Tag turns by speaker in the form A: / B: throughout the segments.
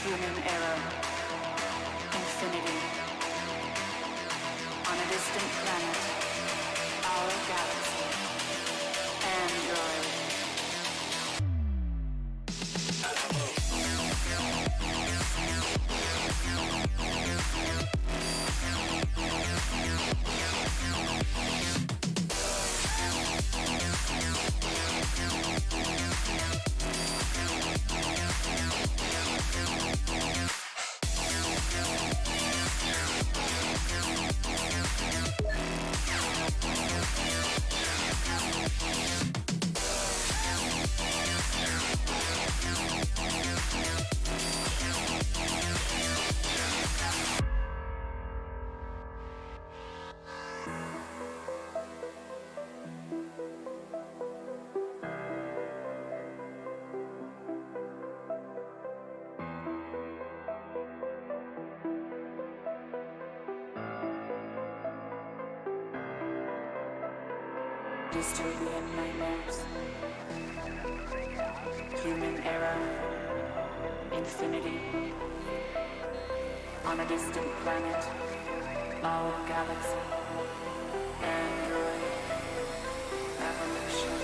A: Human error. Infinity. On a distant planet. Our galaxy. Android. Dystopian nightmares. Human error. Infinity. On a distant planet. Our galaxy. Android. Evolution.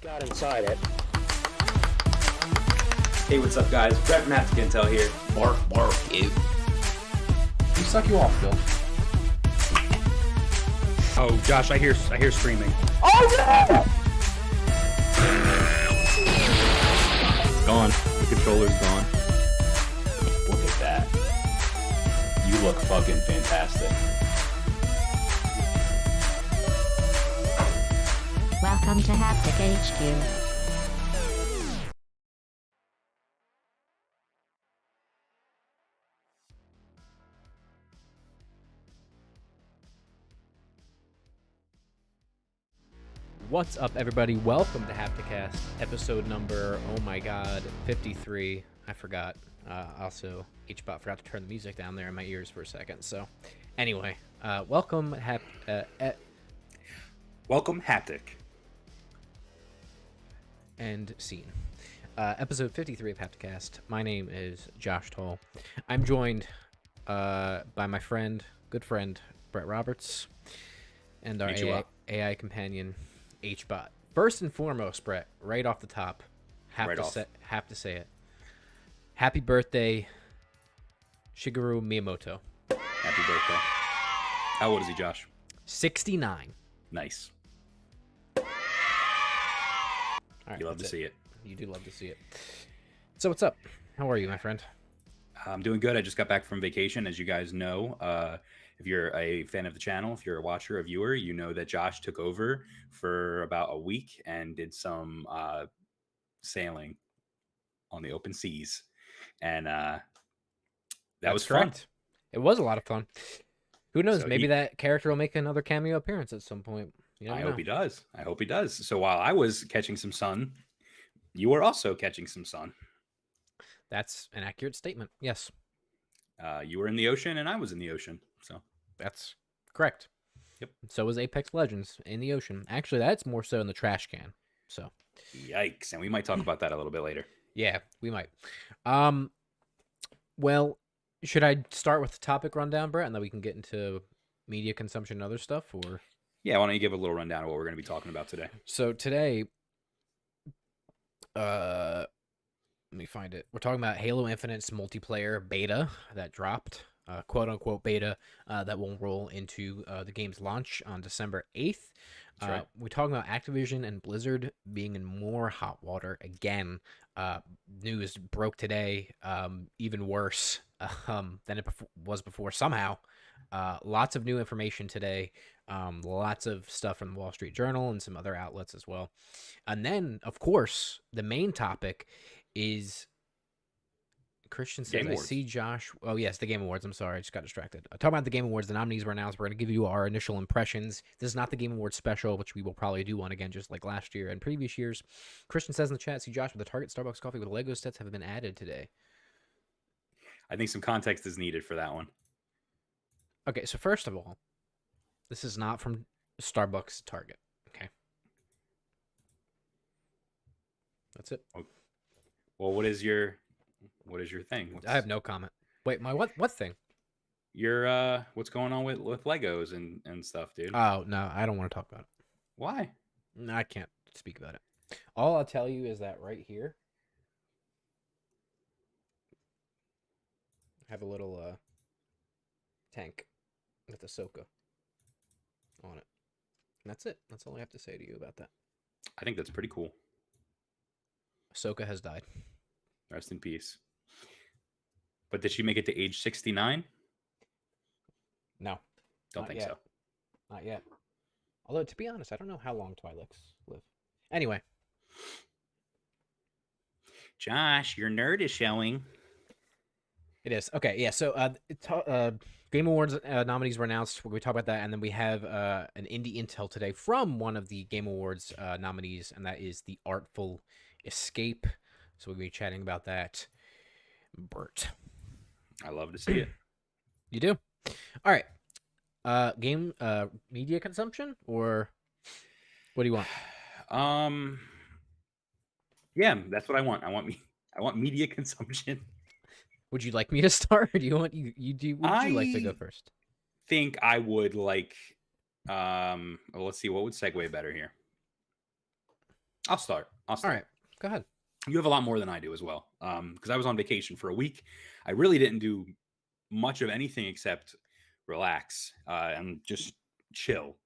B: Got inside it.
C: Hey, what's up, guys? Brett from Hapticast here.
D: Bark, bark, you.
E: We suck you off, Bill.
D: Oh, Josh, I hear screaming.
E: Oh yeah!
D: Gone. The controller's gone.
C: Look at that. You look fucking fantastic.
F: Welcome to Haptic HQ.
E: What's up, everybody? Welcome to Hapticast, episode number, oh my god, 53. I forgot. Also, HBot forgot to turn the music down there in my ears for a second. So, anyway, welcome,
C: Welcome, Haptic.
E: and scene. Episode 53 of Hapticast. My name is Josh Toll. I'm joined by my good friend, Brett Roberts, and our AI companion, HBot. First and foremost, Brett, right off the top, have to say it. Happy birthday, Shigeru Miyamoto.
C: Happy birthday. How old is he, Josh?
E: 69.
C: Nice.
E: All right,
C: You love to see it.
E: You do love to see it. So what's up? How are you, my friend?
C: I'm doing good. I just got back from vacation, as you guys know. If you're a fan of the channel, if you're a watcher, a viewer, you know that Josh took over for about a week and did some sailing on the open seas. And that was fun.
E: It was a lot of fun. Who knows?
C: So
E: Maybe that character will make another cameo appearance at some point.
C: I hope he does. I hope he does. So while I was catching some sun, you were also catching some sun.
E: That's an accurate statement. Yes.
C: You were in the ocean and I was in the ocean. So
E: That's correct.
C: Yep.
E: So was Apex Legends in the ocean. Actually, that's more so in the trash can. So
C: yikes. And we might talk about that a little bit later.
E: yeah, we might. Well, should I start with the topic rundown, Brett, and then we can get into media consumption and other stuff? Or
C: Yeah, why don't you give a little rundown of what we're going to be talking about today?
E: so today, let me find it. We're talking about Halo Infinite's multiplayer beta that dropped. quote unquote beta that will roll into the game's launch on December 8th.
C: That's right.
E: We're talking about Activision and Blizzard being in more hot water again. News broke today, even worse than it was before somehow. Lots of new information today. Lots of stuff from the Wall Street Journal and some other outlets as well. And then, of course, the main topic is Christian says, I see Josh. Oh, yes, the Game Awards. I'm sorry. I just got distracted. Talking about the Game Awards, the nominees were announced. We're going to give you our initial impressions. This is not the Game Awards special, which we will probably do one again just like last year and previous years. Christian says in the chat, see Josh with the Target Starbucks coffee with Lego sets have been added today.
C: I think some context is needed for that one.
E: Okay, so first of all, this is not from Starbucks Target. Okay. That's it.
C: Well, what is your thing?
E: I have no comment. Wait, my what thing?
C: Your what's going on with Legos and stuff, dude?
E: Oh, no, I don't want to talk about it.
C: Why?
E: No, I can't speak about it. All I'll tell you is that right here, I have a little tank with Ahsoka on it. And that's it. That's all I have to say to you about that.
C: I think that's pretty cool.
E: Ahsoka has died.
C: Rest in peace. But did she make it to age 69?
E: No.
C: Don't
E: Not
C: think
E: yet.
C: so.
E: Not yet. Although, to be honest, I don't know how long Twi'leks live. Anyway.
C: Josh, your nerd is showing.
E: It is. Okay, yeah, so Game Awards nominees were announced. We talk about that, and then we have an indie intel today from one of the Game Awards nominees, and that is the Artful Escape. So we'll be chatting about that. Bert.
C: I love to see it.
E: You do? All right. Game media consumption, or what do you want?
C: Yeah, that's what I want. I want media consumption.
E: Would you like me to start, or do you want you do? Would you like to go first?
C: Think I would like. Well, let's see what would segue better here. I'll start.
E: All right, go ahead.
C: You have a lot more than I do as well. Because I was on vacation for a week. I really didn't do much of anything except relax and just chill.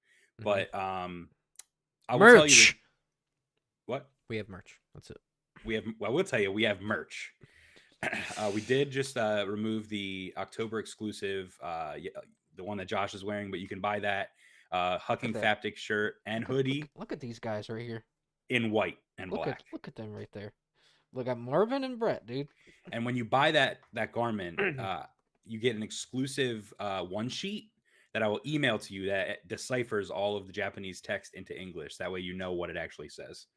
E: Mm-hmm.
C: But I will
E: merch.
C: tell you what
E: We have merch. That's it.
C: I will tell you we have merch. We did just remove the October exclusive, the one that Josh is wearing, but you can buy that Hucking Haptic shirt and hoodie.
E: Look at these guys right here
C: In white and black.
E: Look at them right there. Look at Marvin and Brett, dude.
C: And when you buy that garment, you get an exclusive one sheet that I will email to you that deciphers all of the Japanese text into English. That way you know what it actually says.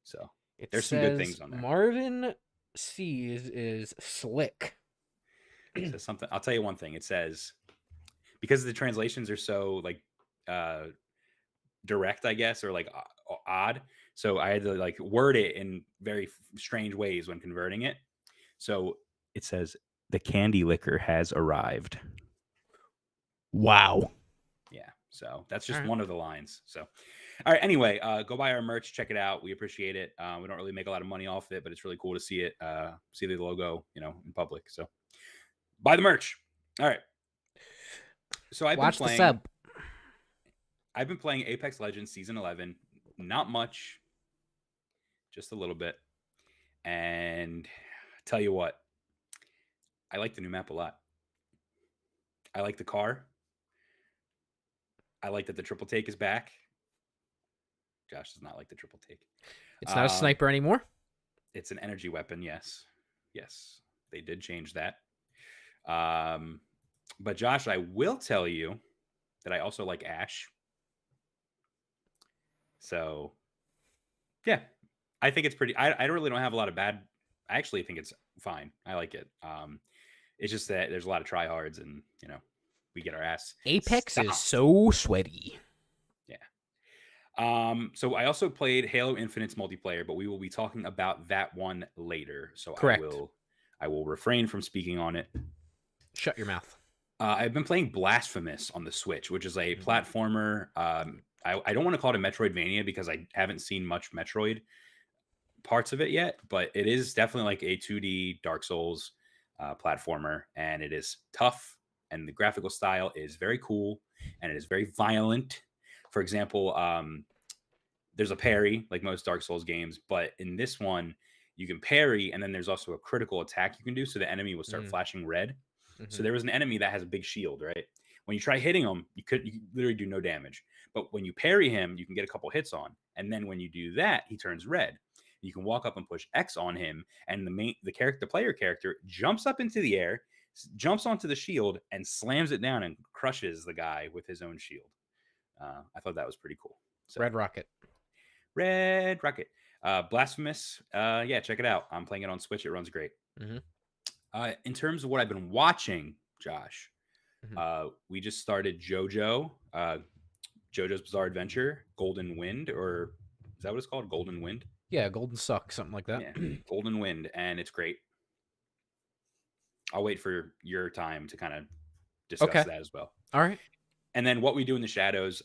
C: So there's some good things on there.
E: Marvin C is slick.
C: It says something. I'll tell you one thing. It says, because the translations are so like direct, I guess, or like odd. So I had to like word it in very strange ways when converting it. So it says, the candy liquor has arrived.
E: Wow.
C: Yeah. So that's just one of the lines. So, all right. Anyway, go buy our merch. Check it out. We appreciate it. We don't really make a lot of money off it, but it's really cool to see it, see the logo, in public. So buy the merch. All right. So I've been playing Apex Legends Season 11. Not much. Just a little bit. And tell you what, I like the new map a lot. I like the car. I like that the triple take is back. Josh does not like the triple take.
E: It's not a sniper anymore?
C: It's an energy weapon, yes. Yes, they did change that. But Josh, I will tell you that I also like Ash. So, yeah, I think it's pretty. I really don't have a lot of bad. I actually think it's fine. I like it. It's just that there's a lot of tryhards, and we get our ass.
E: Apex is so sweaty.
C: Yeah. So I also played Halo Infinite's multiplayer, but we will be talking about that one later. So
E: correct.
C: I will refrain from speaking on it.
E: Shut your mouth.
C: I've been playing Blasphemous on the Switch, which is a platformer. I don't want to call it a Metroidvania because I haven't seen much Metroid parts of it yet, but it is definitely like a 2D Dark Souls platformer, and it is tough. and the graphical style is very cool, and it is very violent. For example, there's a parry like most Dark Souls games, but in this one you can parry, and then there's also a critical attack you can do, so the enemy will start flashing red. So there was an enemy that has a big shield, right? When you try hitting him, you literally do no damage. But when you parry him, you can get a couple hits on, and then when you do that, he turns red. You can walk up and push X on him, and the player character jumps up into the air, jumps onto the shield, and slams it down and crushes the guy with his own shield. I thought that was pretty cool. So,
E: Red Rocket.
C: Blasphemous. Yeah, check it out. I'm playing it on Switch. It runs great. In terms of what I've been watching, Josh, we just started JoJo's Bizarre Adventure, Golden Wind, or is that what it's called? Golden Wind?
E: Yeah, Golden Suck, something like that.
C: Yeah, Golden Wind, and it's great. I'll wait for your time to kind of discuss that as well.
E: All right.
C: And then What We Do in the Shadows,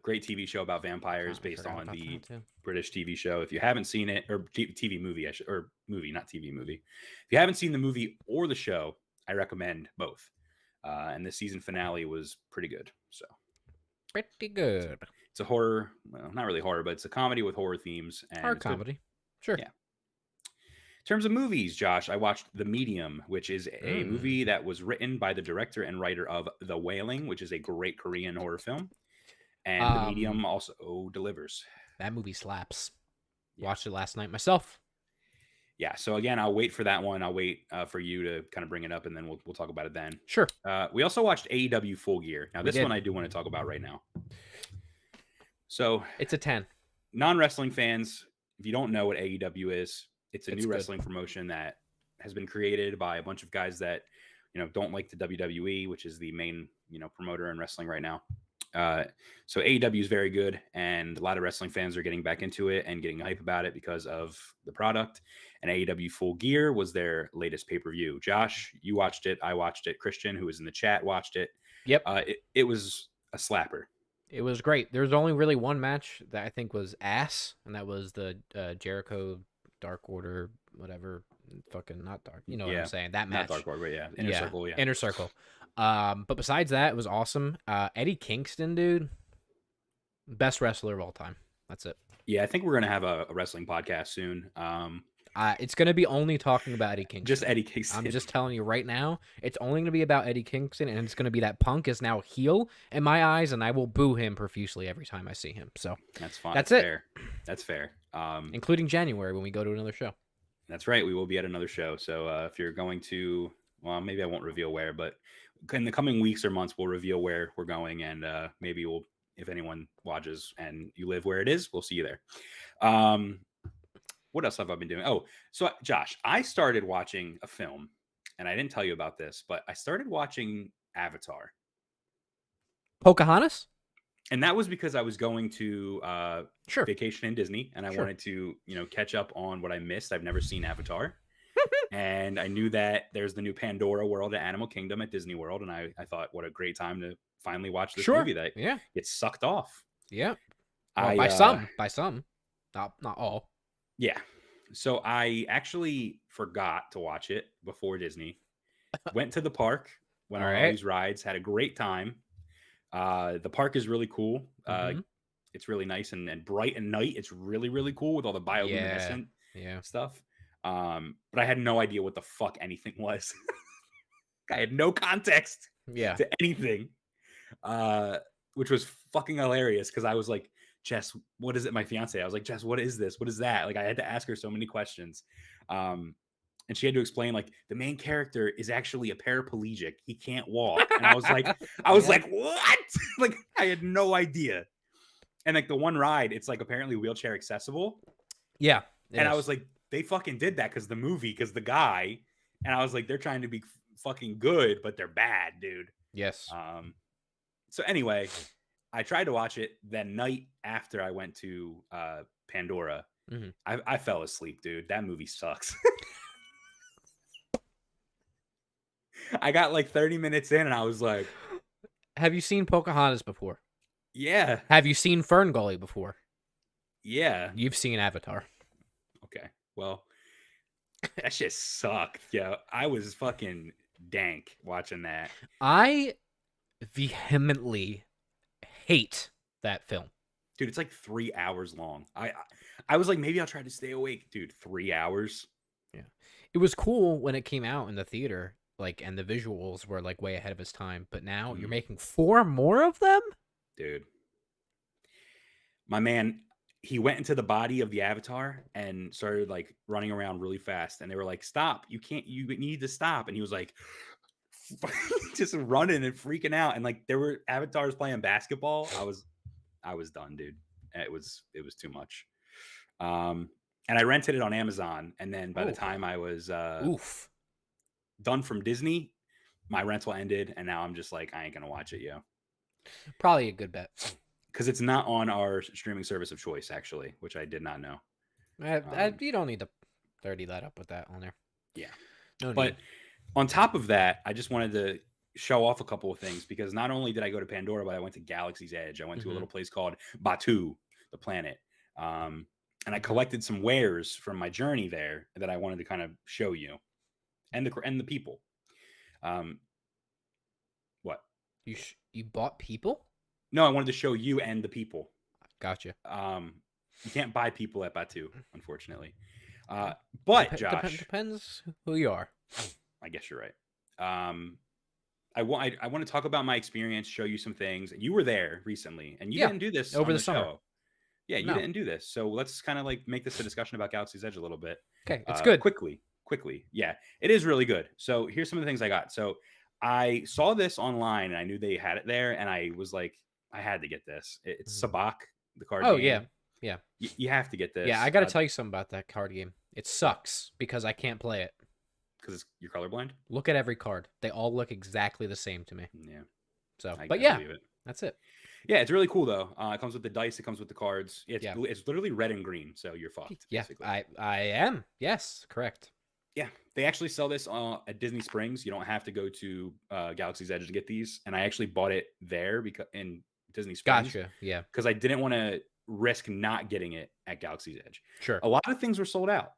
C: great TV show about vampires based on the British TV show. If you haven't seen it, or TV movie, or movie, not TV movie. If you haven't seen the movie or the show, I recommend both. And the season finale was pretty good. So
E: pretty good.
C: It's a horror, well, not really horror, but it's a comedy with horror themes. And
E: horror comedy. Sure.
C: Yeah. In terms of movies, Josh, I watched The Medium, which is a movie that was written by the director and writer of The Wailing, which is a great Korean horror film. And The Medium also delivers.
E: That movie slaps. Watched it last night myself.
C: Yeah, so again, I'll wait for that one. I'll wait for you to kind of bring it up, and then we'll talk about it then.
E: Sure.
C: We also watched AEW Full Gear. Now, this one I do want to talk about right now. So
E: it's a 10.
C: Non-wrestling fans, if you don't know what AEW is, it's new wrestling promotion that has been created by a bunch of guys that, don't like the WWE, which is the main, promoter in wrestling right now. So AEW is very good, and a lot of wrestling fans are getting back into it and getting hype about it because of the product. And AEW Full Gear was their latest pay-per-view. Josh, you watched it. I watched it. Christian, who was in the chat, watched it.
E: Yep.
C: It was a slapper.
E: It was great. There was only really one match that I think was ass, and that was the Jericho Dark Order, whatever, fucking not dark. You know what I'm saying? That match.
C: Not Dark Order, but yeah. Inner Circle, yeah.
E: Inner Circle. But besides that, it was awesome. Eddie Kingston, dude, best wrestler of all time. That's it.
C: Yeah, I think we're gonna have a wrestling podcast soon.
E: It's gonna be only talking about Eddie Kingston.
C: Just Eddie Kingston.
E: I'm just telling you right now, it's only gonna be about Eddie Kingston, and it's gonna be that Punk is now heel in my eyes, and I will boo him profusely every time I see him. So
C: that's fine.
E: That's
C: fair. That's fair.
E: Including January when we go to another show.
C: That's right. We will be at another show. So if you're going to, well, maybe I won't reveal where, but in the coming weeks or months, we'll reveal where we're going, and maybe we'll, if anyone watches and you live where it is, we'll see you there. What else have I been doing? Oh, so Josh, I started watching a film, and I didn't tell you about this, but I started watching Avatar.
E: Pocahontas?
C: And that was because I was going to vacation in Disney, and I wanted to, catch up on what I missed. I've never seen Avatar. And I knew that there's the new Pandora world at Animal Kingdom at Disney World. And I thought, what a great time to finally watch this movie that gets sucked off.
E: Yeah. Well, by some, not all.
C: Yeah. So I actually forgot to watch it before Disney. Went to the park, went on all these rides, had a great time. The park is really cool. It's really nice and bright at night. It's really, really cool with all the bioluminescent stuff. But I had no idea what the fuck anything was. I had no context to anything, which was fucking hilarious because I was like, Jess, what is it? My fiance, I was like, Jess, what is this? What is that? Like, I had to ask her so many questions. And she had to explain, like, the main character is actually a paraplegic. He can't walk. And I was like, like, what? Like, I had no idea. And like the one ride, it's like apparently wheelchair accessible.
E: Yeah.
C: And I was like, they fucking did that because the guy, and I was like, they're trying to be fucking good, but they're bad, dude.
E: Yes.
C: So anyway, I tried to watch it that night after I went to Pandora. I fell asleep, dude. That movie sucks. I got like 30 minutes in and I was like,
E: have you seen Pocahontas before?
C: Yeah.
E: Have you seen Fern Gully before?
C: Yeah.
E: You've seen Avatar.
C: Okay. Well, that shit sucked. Yeah. I was fucking dank watching that.
E: I vehemently hate that film.
C: Dude, it's like 3 hours long. I was like, maybe I'll try to stay awake. Dude, 3 hours.
E: Yeah. It was cool when it came out in the theater, like, and the visuals were like way ahead of its time, but now you're making 4 more of them?
C: Dude. My man, he went into the body of the avatar and started like running around really fast, and they were like, "Stop. You need to stop." And he was like just running and freaking out, and like there were avatars playing basketball. I was done, dude. It was too much. And I rented it on Amazon, and then by the time I was done from Disney, my rental ended, and now I'm just like, I ain't gonna watch it, yo.
E: Probably a good bet.
C: Because it's not on our streaming service of choice, actually, which I did not know.
E: You don't need to dirty that up with that on there.
C: Yeah.
E: No
C: But
E: need.
C: on top of that, I just wanted to show off a couple of things, because not only did I go to Pandora, but I went to Galaxy's Edge. I went to a little place called Batu, the planet. And I collected some wares from my journey there that I wanted to kind of show you and the people. What?
E: You bought people?
C: No, I wanted to show you and the people.
E: Gotcha.
C: You can't buy people at Batu, unfortunately. But Josh,
E: depends who you are.
C: I guess you're right. I want to talk about my experience, show you some things. You were there recently, and you didn't do this
E: over
C: on
E: the summer.
C: Show. Yeah, you didn't do this. So let's kind of like make this a discussion about Galaxy's Edge a little bit.
E: Okay, it's good.
C: Quickly. Yeah, it is really good. So here's some of the things I got. So I saw this online, and I knew they had it there, and I was like, I had to get this. It's Sabak, the card game.
E: Oh, yeah.
C: You have to get this.
E: Yeah, I got to tell you something about that card game. It sucks because I can't play it.
C: Because you're colorblind?
E: Look at every card. They all look exactly the same to me.
C: Yeah.
E: So,
C: I
E: but yeah,
C: believe it.
E: that's it.
C: Yeah, it's really cool though. It comes with the dice. It comes with the cards. It's literally red and green, so you're fucked.
E: Yeah,
C: basically.
E: I am. Yes, correct.
C: Yeah, they actually sell this at Disney Springs. You don't have to go to Galaxy's Edge to get these. And I actually bought it there because in Disney Springs.
E: Gotcha. Yeah.
C: Because I didn't want to risk not getting it at Galaxy's Edge.
E: Sure.
C: A lot of things were sold out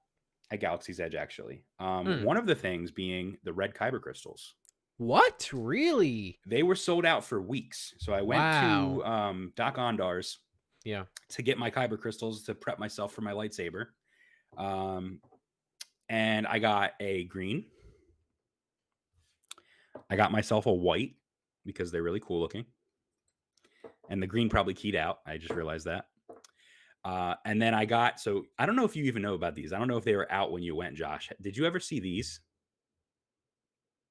C: at Galaxy's Edge, actually. One of the things being the red kyber crystals.
E: What? Really?
C: They were sold out for weeks. So I went to Doc Ondar's to get my kyber crystals to prep myself for my lightsaber. And I got a green. I got myself a white because they're really cool looking. And the green probably keyed out. I just realized that. And then I got, so I don't know if you even know about these. I don't know if they were out when you went, Josh. Did you ever see these?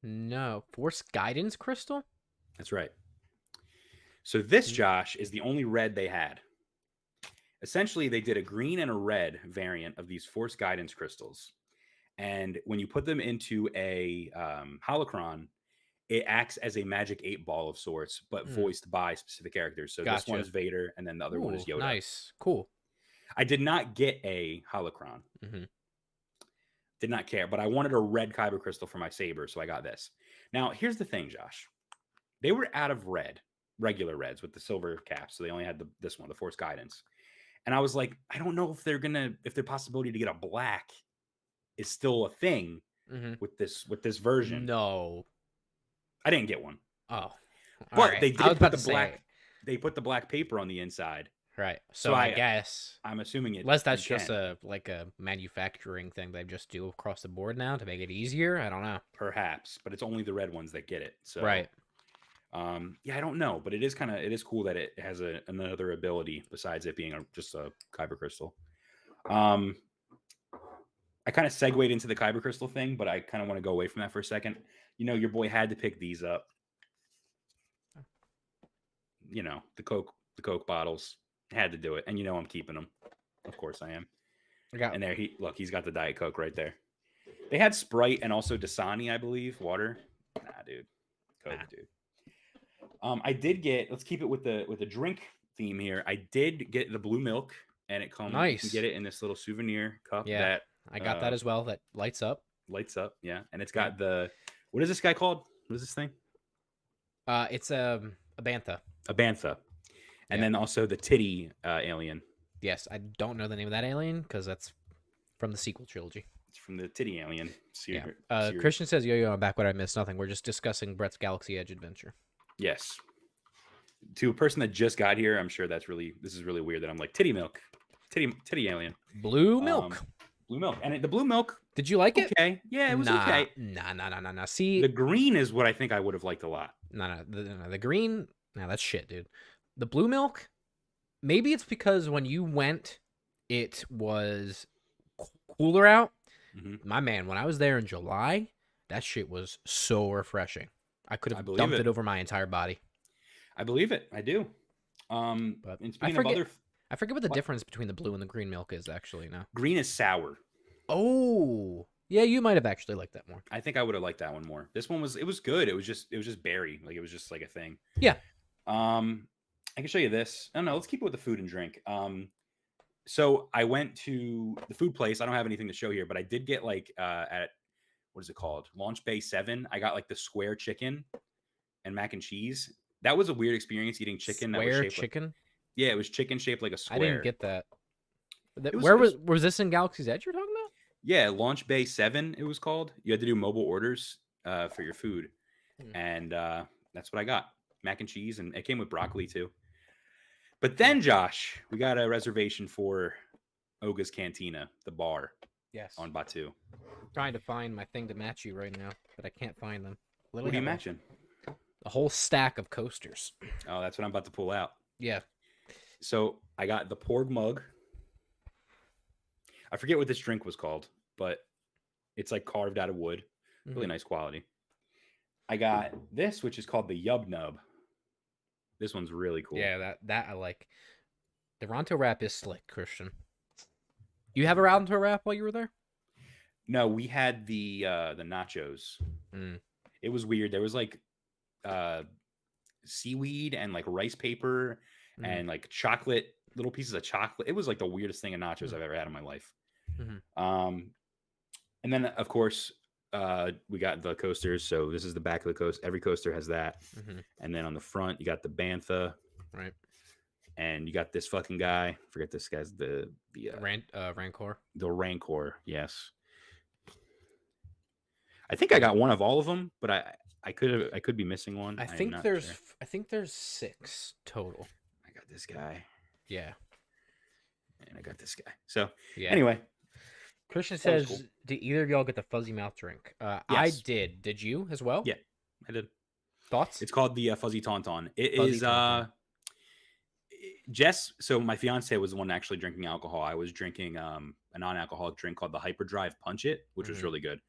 E: No. Force guidance crystal?
C: That's right. So this, Josh, is the only red they had. Essentially, they did a green and a red variant of these force guidance crystals. And when you put them into a holocron, it acts as a magic 8-ball of sorts, but voiced by specific characters. So this one is Vader, and then the other one is Yoda.
E: Nice. Cool.
C: I did not get a holocron. Did not care, but I wanted a red kyber crystal for my saber, so I got this. Now, here's the thing, Josh. They were out of regular reds with the silver caps, so they only had this one, the Force Guidance. And I was like, I don't know if the possibility to get a black is still a thing with this version.
E: No,
C: I didn't get one.
E: Oh,
C: but they did put the
E: black.
C: They put the black paper on the inside.
E: Right. So I guess
C: I'm assuming it.
E: Unless that's just a manufacturing thing they just do across the board now to make it easier. I don't know.
C: Perhaps, but it's only the red ones that get it. So
E: right.
C: Yeah, I don't know, but it is cool that it has another ability besides it being just a kyber crystal. I kind of segued into the kyber crystal thing, but I kind of want to go away from that for a second. You know, your boy had to pick these up. You know, the Coke bottles. Had to do it, and you know I'm keeping them. Of course I am. And there he's got the Diet Coke right there. They had Sprite and also Dasani, I believe, water. Nah, dude, Coke, dude. I did get. Let's keep it with the drink theme here. I did get the blue milk, and it comes.
E: Nice.
C: You can get it in this little souvenir cup.
E: Yeah,
C: that
E: I got that as well. That lights up.
C: Lights up, yeah, and it's got the. What is this guy called? What is this thing?
E: It's a bantha.
C: A bantha. And then also the titty alien.
E: Yes, I don't know the name of that alien because that's from the sequel trilogy.
C: It's from the Titty Alien
E: Yeah.
C: series.
E: Christian says, "Yo, I'm back. What I missed? Nothing. We're just discussing Brett's Galaxy Edge adventure."
C: Yes. To a person that just got here, I'm sure this is really weird that I'm like titty milk, titty alien,
E: Blue milk.
C: blue milk, and the blue milk.
E: Did you like it?
C: Okay, yeah, it was okay.
E: Nah. See,
C: The green is what I think I would have liked a lot.
E: no. The green. No, that's shit, dude. The blue milk. Maybe it's because when you went, it was cooler out.
C: Mhm.
E: My man, when I was there in July, that shit was so refreshing. I could
C: I
E: have
C: believe
E: dumped
C: it.
E: it over my entire body.
C: I believe it. I do.
E: But
C: And speaking of other,
E: I forget what the
C: What?
E: difference between the blue and the green milk is actually now.
C: green is sour.
E: Oh, yeah, you might have actually liked that more.
C: I think I would have liked that one more. This one was good. It was just berry. Like it was just like a thing.
E: Yeah.
C: I can show you this. I don't know. Let's keep it with the food and drink. So I went to the food place. I don't have anything to show here, but I did get like at what is it called? Launch Bay 7. I got like the square chicken and mac and cheese. That was a weird experience eating chicken. That was
E: Square
C: shaped
E: chicken?
C: yeah, it was chicken shaped like a square.
E: I didn't get that.
C: was-
E: Where
C: it
E: was this in Galaxy's Edge you're talking about?
C: Yeah, Launch Bay 7 it was called. You had to do mobile orders for your food.
E: Hmm.
C: And that's what I got. Mac and cheese, and it came with broccoli too. But then, Josh, we got a reservation for Oga's Cantina, the bar
E: Yes.
C: on Batu.
E: Trying to find my thing to match you right now, but I can't find them.
C: What are you matching?
E: A whole stack of coasters.
C: Oh, that's what I'm about to pull out.
E: Yeah.
C: So I got the Porg mug. I forget what this drink was called, but it's like carved out of wood. Really
E: Mhm.
C: nice quality. I got this, which is called the Yub Nub. This one's really cool.
E: Yeah, that I like. The Ronto wrap is slick, Christian. You have a Ronto wrap while you were there?
C: No, we had the nachos.
E: Mm.
C: It was weird. There was like seaweed and like rice paper
E: Mm.
C: and like chocolate, little pieces of chocolate. It was like the weirdest thing of nachos I've ever had in my life.
E: Mhm.
C: And then of course we got the coasters. So this is the back of the coaster. Every coaster has that.
E: Mhm.
C: And then on the front you got the bantha,
E: Right.
C: and you got this fucking guy. Forget this guy's the
E: Rancor.
C: the Rancor. Yes. I think I got one of all of them, but I could be missing one.
E: I
C: I'm
E: think
C: not
E: there's
C: sure.
E: I think there's 6 total.
C: I got this guy
E: Yeah.
C: and I got this guy. So
E: Yeah.
C: anyway,
E: Christian
C: that was
E: says,
C: cool.
E: "Did either of y'all get the fuzzy mouth drink?" I
C: Yes.
E: did. Did you as well?
C: Yeah. I did.
E: Thoughts?
C: It's called the Fuzzy Tauntaun. It
E: Fuzzy
C: is
E: Tauntaun.
C: Jess. So my fiance was the one actually drinking alcohol. I was drinking a non-alcoholic drink called the Hyperdrive Punch It, which was
E: Mhm.
C: really good.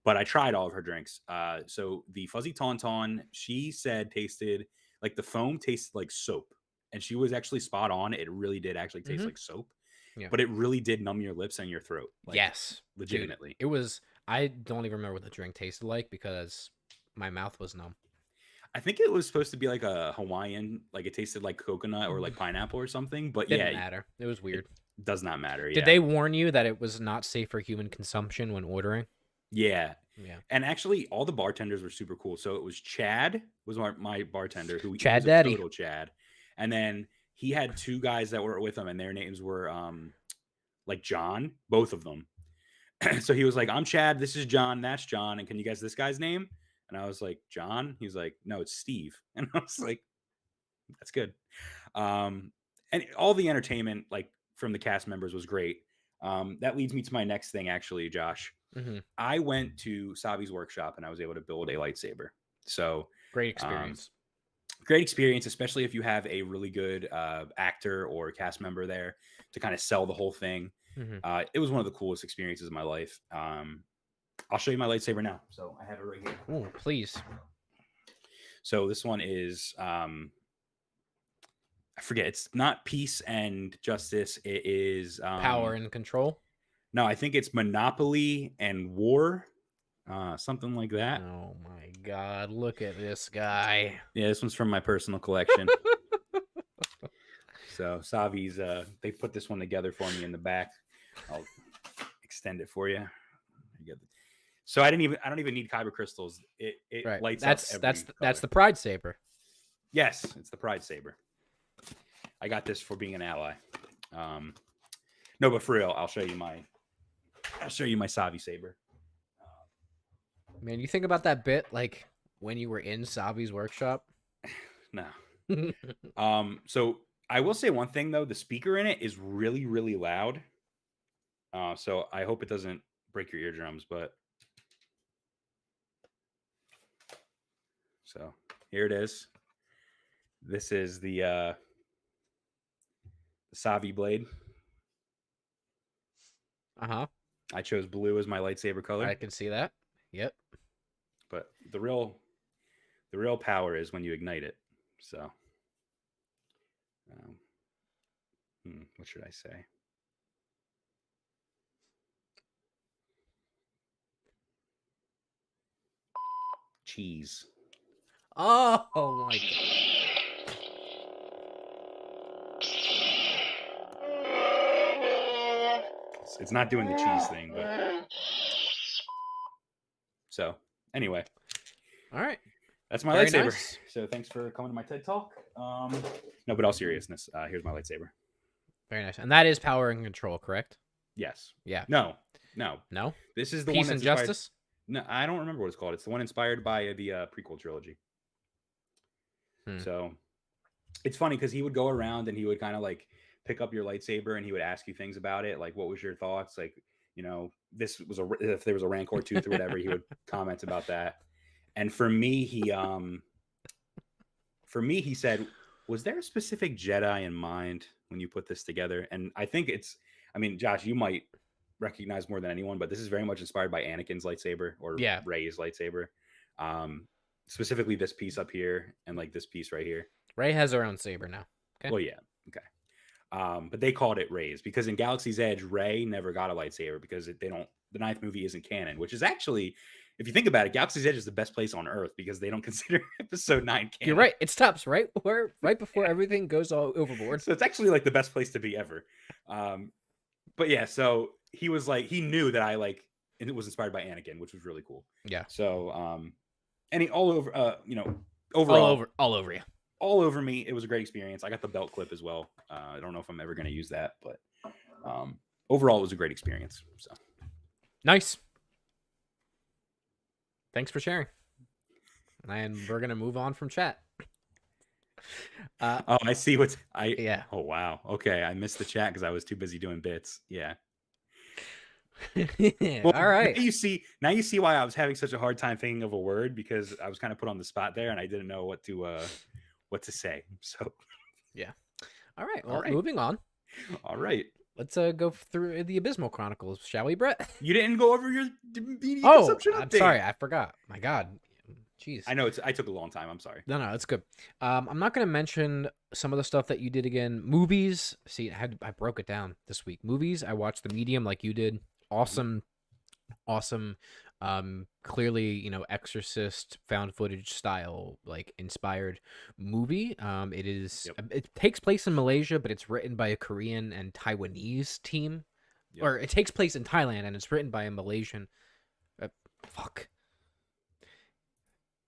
C: But I tried all of her drinks. So the Fuzzy Tauntaun, she said tasted like the foam tasted like soap, and she was actually spot on. It really did actually taste
E: Mhm.
C: like soap,
E: Yeah.
C: but it really did numb your lips and your throat. Like,
E: Yes. Dude,
C: legitimately.
E: it was. I don't even remember what the drink tasted like because my mouth was numb.
C: I think it was supposed to be like a Hawaiian, like it tasted like coconut or like pineapple or something. But
E: Didn't
C: yeah,
E: matter. It was weird.
C: it does not matter.
E: Did
C: Yeah.
E: they warn you that it was not safe for human consumption when ordering?
C: Yeah.
E: Yeah.
C: And actually, all the bartenders were super cool. So it was Chad was my bartender who
E: Chad
C: was a
E: Daddy.
C: total Chad, and then he had 2 guys that were with him, and their names were like John, both of them. So he was like, "I'm Chad. This is John. That's John. And can you guess this guy's name?" And I was like, "John." He's like, "No, it's Steve." And I was like, "That's good." And all the entertainment, like from the cast members, was great. That leads me to my next thing, actually, Josh.
E: Mm-hmm.
C: I went to Savi's workshop and I was able to build a lightsaber. So
E: Great experience.
C: great experience, especially if you have a really good actor or cast member there to kind of sell the whole thing.
E: Mhm.
C: It was one of the coolest experiences of my life. I'll show you my lightsaber now. So I have it right here.
E: Ooh, please.
C: So this one is I forget. It's not peace and justice. It is
E: Power and control.
C: No, I think it's monopoly and war. Something like that.
E: Oh my God! Look at this guy.
C: Yeah, this one's from my personal collection. So Savi's they put this one together for me in the back. I'll extend it for you. So I don't even need kyber crystals. It
E: Right.
C: lights
E: That's
C: up.
E: that's the Pride Saber.
C: Yes, it's the Pride Saber. I got this for being an ally. No, but for real, I'll show you my I'll show you my Savi saber.
E: Man, you think about that bit like when you were in Savi's workshop.
C: No. So I will say one thing though, the speaker in it is really, really loud. So I hope it doesn't break your eardrums, but so here it is. This is the Savi blade.
E: Uh-huh.
C: I chose blue as my lightsaber color.
E: I can see that. Yep.
C: But the real power is when you ignite it. So what should I say? Cheese.
E: Oh my god.
C: It's not doing the cheese thing, but so anyway.
E: All right.
C: That's my
E: Very
C: lightsaber.
E: nice.
C: So thanks for coming to my TED Talk. No, but all seriousness, here's my lightsaber.
E: Very nice. And that is Power and Control, correct?
C: Yes.
E: Yeah.
C: No.
E: No?
C: This is the
E: Peace
C: one
E: and
C: that's inspired-
E: Justice?
C: No, I don't remember what it's called. It's the one inspired by the prequel trilogy. So it's funny because he would go around and he would kind of like pick up your lightsaber and he would ask you things about it, like what was your thoughts, like, you know, this was if there was a rancor tooth or whatever, he would comment about that. And for me he said, was there a specific Jedi in mind when you put this together? And I think I mean, Josh, you might recognize more than anyone, but this is very much inspired by Anakin's lightsaber or Rey's lightsaber. Specifically this piece up here and like this piece right here.
E: Rey has her own saber now. Okay.
C: Well, yeah. Okay. But they called it Rey's because in Galaxy's Edge, Rey never got a lightsaber because the ninth movie isn't canon, which is actually, if you think about it, Galaxy's Edge is the best place on Earth because they don't consider Episode 9 canon.
E: You're right. It stops right before everything goes all overboard.
C: So it's actually like the best place to be ever. But yeah, so he was like, he knew that and it was inspired by Anakin, which was really cool.
E: Yeah.
C: So, and all over, overall,
E: all over you.
C: All over me. It was a great experience. I got the belt clip as well. I don't know if I'm ever going to use that, but overall, it was a great experience. So
E: nice. Thanks for sharing. And we're gonna move on from chat.
C: I see
E: yeah.
C: Oh wow. Okay, I missed the chat because I was too busy doing bits. Yeah.
E: Well, all right.
C: Now you see why I was having such a hard time thinking of a word because I was kind of put on the spot there and I didn't know what to say. So
E: yeah. All right. Well, moving on.
C: All right.
E: Let's go through the Abysmal Chronicles, shall we, Brett?
C: You didn't go over your media consumption update.
E: I'm sorry, I forgot. My God, jeez.
C: I know I took a long time. I'm sorry.
E: No, it's good. I'm not going to mention some of the stuff that you did again. Movies. See, I broke it down this week. Movies. I watched The Medium like you did. Awesome. Clearly, Exorcist found footage style, like inspired movie. It is.
C: Yep.
E: It takes place in Malaysia, but it's written by a Korean and Taiwanese team, or it takes place in Thailand and it's written by a Malaysian.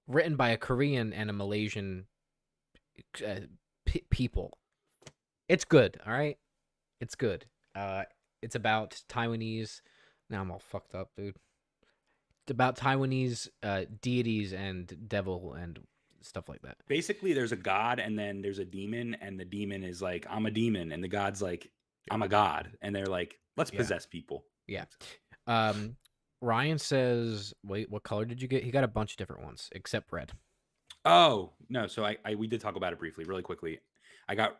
E: Written by a Korean and a Malaysian people. It's good. All right, it's good. It's about Taiwanese. Now I'm all fucked up, dude. It's about Taiwanese deities and devil and stuff like that.
C: Basically, there's a god and then there's a demon, and the demon is like, I'm a demon, and the god's like, I'm a god, and they're like, let's possess people.
E: Yeah. Ryan says, wait, what color did you get? He got a bunch of different ones except red.
C: Oh no! So we did talk about it briefly, really quickly. I got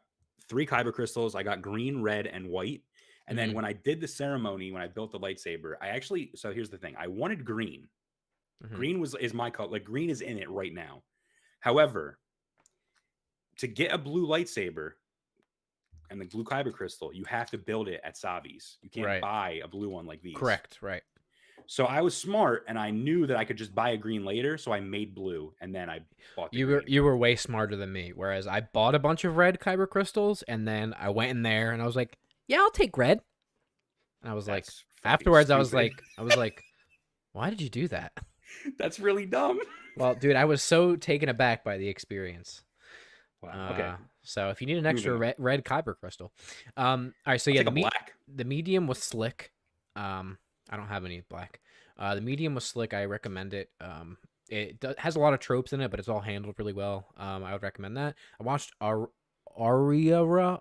C: 3 kyber crystals. I got green, red, and white. And then when I did the ceremony, when I built the lightsaber, so here's the thing. I wanted green. Green is my color. Like green is in it right now. However, to get a blue lightsaber and the blue kyber crystal, you have to build it at Savi's. You can't buy a blue one like these.
E: Correct. Right.
C: So I was smart and I knew that I could just buy a green later. So I made blue and then I bought the green.
E: You were way smarter than me. Whereas I bought a bunch of red kyber crystals and then I went in there and I was like, yeah, I'll take red. And I was like, afterwards,
C: stupid.
E: I was like, why did you do that?
C: That's really dumb.
E: Well, dude, I was so taken aback by the experience.
C: Wow. Okay.
E: So if you need an extra red kyber crystal, all right. So yeah,
C: black.
E: The Medium was slick. I don't have any black. The medium was slick. I recommend it. Has a lot of tropes in it, but it's all handled really well. I would recommend that. I watched Arira.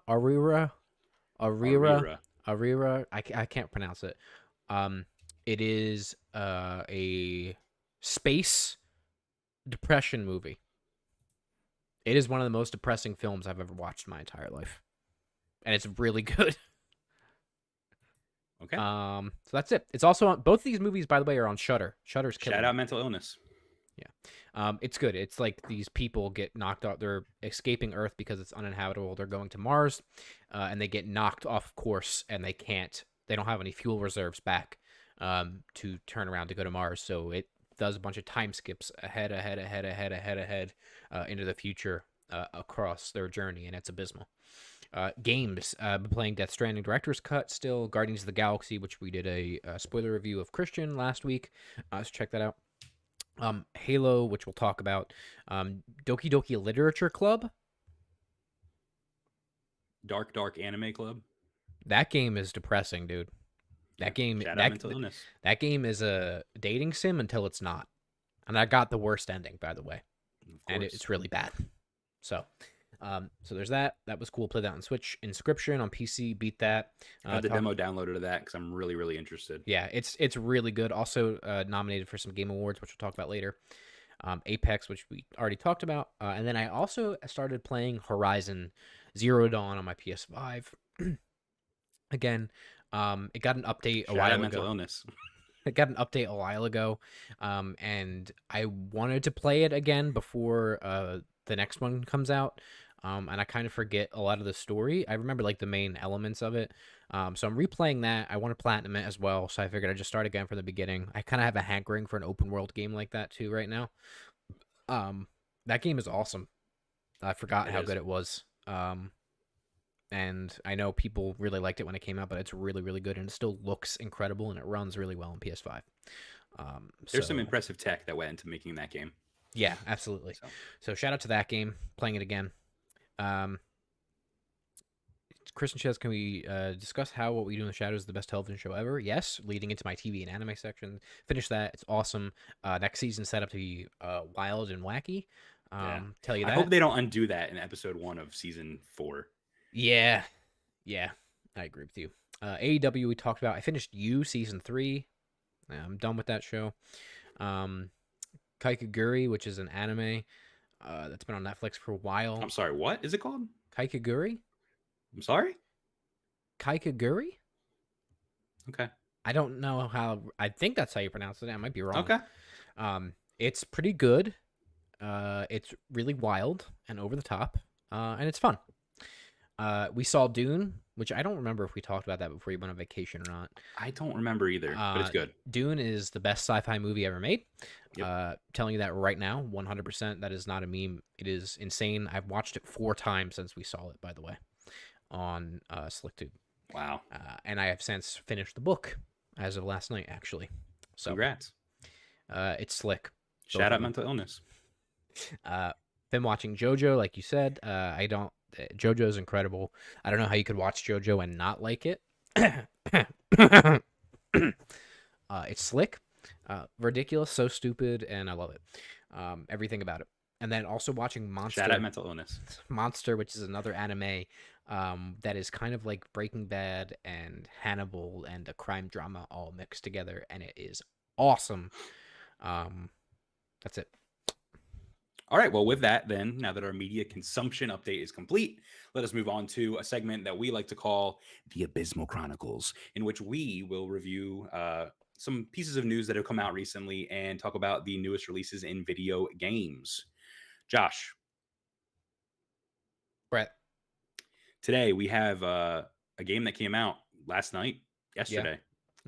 C: Arira.
E: Arira. I can't pronounce it. Um, it is a space depression movie. It is one of the most depressing films I've ever watched in my entire life, and it's really good.
C: Okay.
E: So that's it. It's also on both of these movies, by the way, are on Shudder. Shudder's killing
C: Shout
E: it.
C: out Mental Illness.
E: It's good. It's like these people get knocked out. They're escaping Earth because it's uninhabitable. They're going to Mars, and they get knocked off course, and they don't have any fuel reserves back to turn around to go to Mars. So it does a bunch of time skips ahead into the future across their journey, and it's abysmal. Games, been playing Death Stranding Director's Cut still, Guardians of the Galaxy, which we did a spoiler review of Christian last week. So check that out. Halo, which we'll talk about. Doki Doki Literature Club.
C: Dark Anime Club.
E: That game is depressing, dude. That game,
C: Shout out Mental Illness.
E: that game is a dating sim until it's not, and I got the worst ending, by the way, and it's really bad. So there's that. That was cool. Play that on Switch. Inscription on PC. Beat that.
C: I had the demo downloaded of that because I'm really, really interested.
E: Yeah, it's really good. Also nominated for some Game Awards, which we'll talk about later. Apex, which we already talked about. And then I also started playing Horizon Zero Dawn on my PS5. Again, it got an update a while ago.
C: Mental Illness.
E: It got an update a while ago, and I wanted to play it again before the next one comes out. And I kind of forget a lot of the story. I remember like the main elements of it. So I'm replaying that. I want to platinum it as well. So I figured I'd just start again from the beginning. I kind of have a hankering for an open world game like that too right now. That game is awesome. I forgot how good it was. And I know people really liked it when it came out, but it's really, really good. And it still looks incredible and it runs really well on PS5.
C: There's some impressive tech that went into making that game.
E: Yeah, absolutely. So shout out to that game, playing it again. Kristen says, can we discuss how What We Do in the Shadows is the best television show ever? Yes, leading into my TV and anime section. Finish that. It's awesome. Next season set up to be wild and wacky. Tell you that.
C: I hope they don't undo that in episode 1 of season 4.
E: Yeah, I agree with you. AEW we talked about. I finished season 3. I'm done with that show. Kaikaguri, which is an anime that's been on Netflix for a while.
C: I'm sorry, what is it called?
E: Kaikaguri?
C: I'm sorry?
E: Kaikaguri?
C: Okay.
E: I don't know how. I think that's how you pronounce it. I might be wrong.
C: Okay.
E: It's pretty good. It's really wild and over the top, and it's fun. We saw Dune, which I don't remember if we talked about that before you went on vacation or not.
C: I don't remember either, but it's good.
E: Dune is the best sci-fi movie ever made.
C: Yep.
E: Telling you that right now, 100%. That is not a meme. It is insane. I've watched it 4 times since we saw it, by the way, on SlickTube.
C: Wow.
E: And I have since finished the book as of last night, actually. So
C: congrats.
E: It's slick.
C: Shout out Mental Illness.
E: Been watching JoJo, like you said. JoJo's incredible. I don't know how you could watch JoJo and not like it. It's slick, ridiculous, so stupid, and I love it. Everything about it. And then also watching Monster.
C: Shout out Mental Illness.
E: Monster, which is another anime that is kind of like Breaking Bad and Hannibal and a crime drama all mixed together, and it is awesome. That's it.
C: All right, well, with that, then, now that our media consumption update is complete, let us move on to a segment that we like to call the Abysmal Chronicles, in which we will review some pieces of news that have come out recently and talk about the newest releases in video games. Josh.
E: Brett.
C: Today, we have a game that came out yesterday,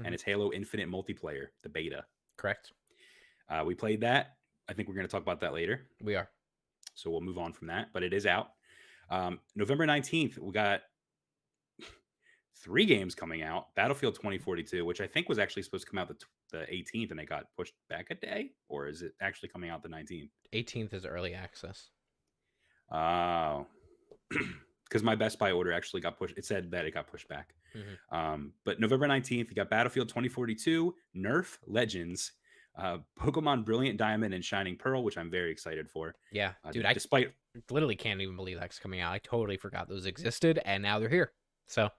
C: and it's Halo Infinite Multiplayer, the beta.
E: Correct.
C: We played that. I think we're going to talk about that later.
E: We are.
C: So we'll move on from that, but it is out. November 19th, we got 3 games coming out. Battlefield 2042, which I think was actually supposed to come out the 18th, and it got pushed back a day? Or is it actually coming out the 19th?
E: 18th is early access.
C: Oh. because my Best Buy order actually got pushed. It said that it got pushed back.
E: Mhm.
C: But November 19th, you got Battlefield 2042, Nerf Legends, Pokemon Brilliant Diamond and Shining Pearl, which I'm very excited for.
E: Yeah, dude, I
C: Despite
E: literally can't even believe that's coming out. I totally forgot those existed, and now they're here. So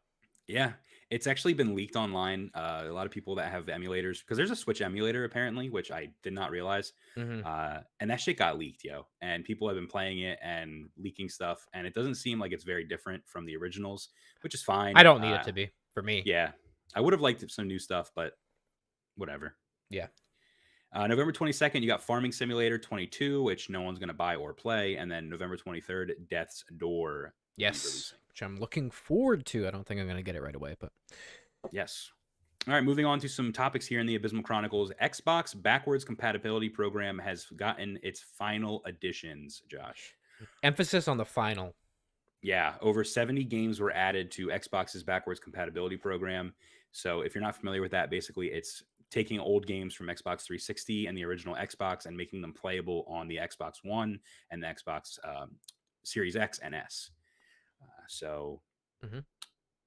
C: Yeah, it's actually been leaked online. A lot of people that have emulators, because there's a Switch emulator apparently, which I did not realize.
E: mhm.
C: And that shit got leaked, yo. And people have been playing it and leaking stuff, and it doesn't seem like it's very different from the originals, which is fine.
E: I don't need it to be for me.
C: Yeah, I would have liked some new stuff, but whatever.
E: Yeah.
C: November 22nd, you got Farming Simulator 22, which no one's going to buy or play. And then November 23rd, Death's Door. will be
E: Yes,
C: releasing.
E: which I'm looking forward to. I don't think I'm going to get it right away, but
C: Yes. All right, moving on to some topics here in the Abysmal Chronicles. Xbox backwards compatibility program has gotten its final additions, Josh.
E: emphasis on the final.
C: Yeah, over 70 games were added to Xbox's backwards compatibility program. So if you're not familiar with that, basically it's taking old games from Xbox 360 and the original Xbox and making them playable on the Xbox One and the Xbox Series X and S. So
E: Mhm.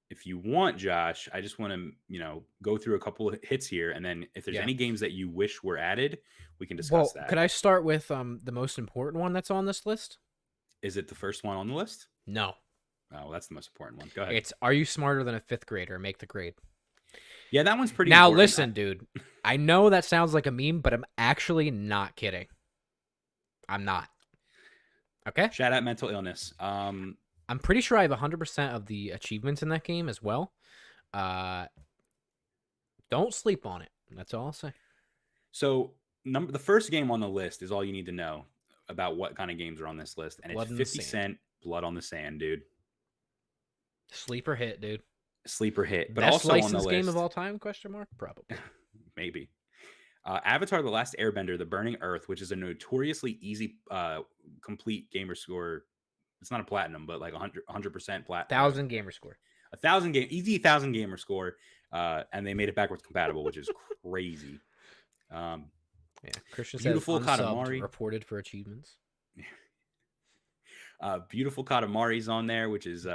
C: if you want, Josh, I just want to, go through a couple of hits here. And then if there's
E: Yeah.
C: any games that you wish were added, we can
E: Well,
C: discuss that.
E: could I start with the most important one that's on this list?
C: Is it the first one on the list?
E: No.
C: Oh, well, that's the most important one. Go ahead.
E: It's Are You Smarter Than a Fifth Grader? Make the grade.
C: Yeah, that one's pretty
E: Now
C: important.
E: listen, dude. I know that sounds like a meme, but I'm actually not kidding. I'm not. Okay?
C: Shout out mental illness.
E: I'm pretty sure I have 100% of the achievements in that game as well. Don't sleep on it. That's all I'll say.
C: So the first game on the list is all you need to know about what kind of games are on this list, and
E: Blood
C: it's
E: in the
C: 50
E: Sand.
C: Cent Blood on the Sand, dude.
E: Sleeper hit, dude.
C: Sleeper hit, but
E: Best
C: also on the
E: licensed
C: list,
E: game of all time? Question mark? Probably.
C: maybe. Avatar: The Last Airbender, The Burning Earth, which is a notoriously easy complete gamer score. It's not a platinum, but like 100% platinum.
E: 1,000 gamer score.
C: 1,000 game, easy 1,000 gamer score, and they made it backwards compatible, which is crazy.
E: Yeah, Christian
C: Beautiful
E: says unsubbed
C: Katamari.
E: reported for achievements.
C: Beautiful Katamari's on there, which is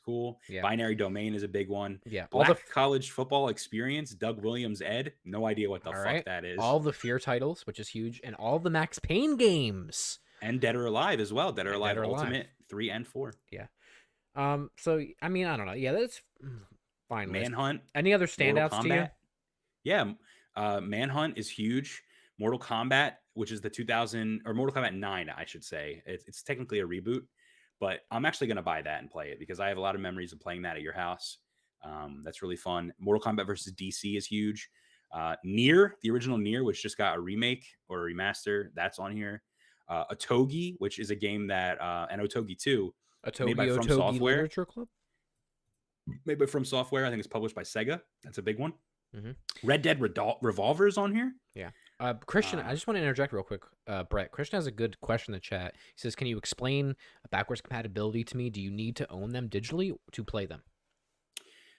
C: cool.
E: Yeah.
C: Binary Domain is a big one.
E: Yeah,
C: Black College Football Experience, Doug Williams Ed. No idea what the
E: all
C: fuck
E: right.
C: that is.
E: All the Fear titles, which is huge, and all the Max Payne games.
C: And Dead or Alive as well. Dead or
E: And
C: Alive
E: Dead or Alive.
C: Ultimate 3 and 4.
E: So I mean, I don't know. Yeah, that's fine. list.
C: Manhunt.
E: Any other
C: Mortal
E: standouts to you?
C: Kombat. Yeah. Manhunt is huge. Mortal Kombat, which is the 2000 or Mortal Kombat 9, I should say. It's technically a reboot, but I'm actually going to buy that and play it because I have a lot of memories of playing that at your house. That's really fun. Mortal Kombat versus DC is huge. Nier, the original Nier, which just got a remake or a remaster, that's on here. Otogi, which is a game that, and Otogi 2, made by From
E: Otogi
C: Software.
E: Literature Club.
C: Made by From Software. I think it's published by Sega. That's a big one.
E: Mhm.
C: Red Dead Revolver is on here.
E: Christian, I just want to interject real quick. Brett, Christian has a good question in the chat. He says, "Can you explain backwards compatibility to me? Do you need to own them digitally to play them?"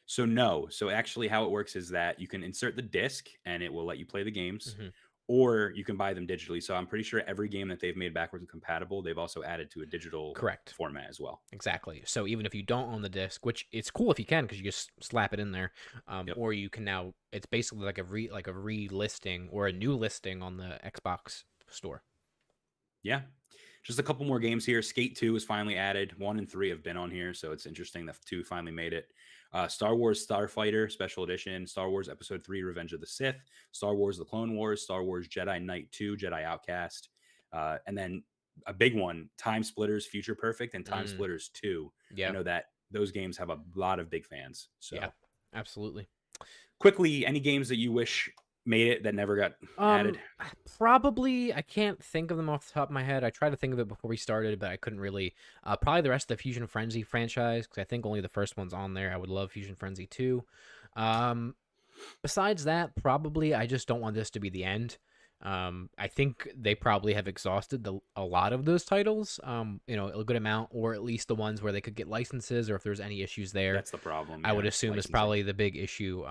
C: So no. So actually how it works is that you can insert the disc and it will let you play the games,
E: Mhm.
C: or you can buy them digitally. So I'm pretty sure every game that they've made backwards compatible, they've also added to a digital
E: Correct.
C: format as well.
E: Exactly. So even if you don't own the disc, which it's cool if you can because you just slap it in there,
C: Yep.
E: or you can now. It's basically like a relisting or a new listing on the Xbox store.
C: Yeah. Just a couple more games here. Skate 2 is finally added. 1 and 3 have been on here, so it's interesting that 2 finally made it. Star Wars Starfighter Special Edition, Star Wars Episode 3 Revenge of the Sith, Star Wars The Clone Wars, Star Wars Jedi Knight 2, Jedi Outcast, and then a big one, Time Splitters Future Perfect and Time Splitters 2.
E: Yeah.
C: I know that those games have a lot of big fans. So
E: Yeah, absolutely.
C: quickly, any games that you wish made it that never got added?
E: Probably, I can't think of them off the top of my head. I tried to think of it before we started, but I couldn't really. Probably the rest of the Fusion Frenzy franchise, because I think only the first one's on there. I would love Fusion Frenzy 2. Besides that, probably I just don't want this to be the end. I think they probably have exhausted a lot of those titles, a good amount, or at least the ones where they could get licenses, or if there's any issues there.
C: That's the problem.
E: I would assume is probably the big issue.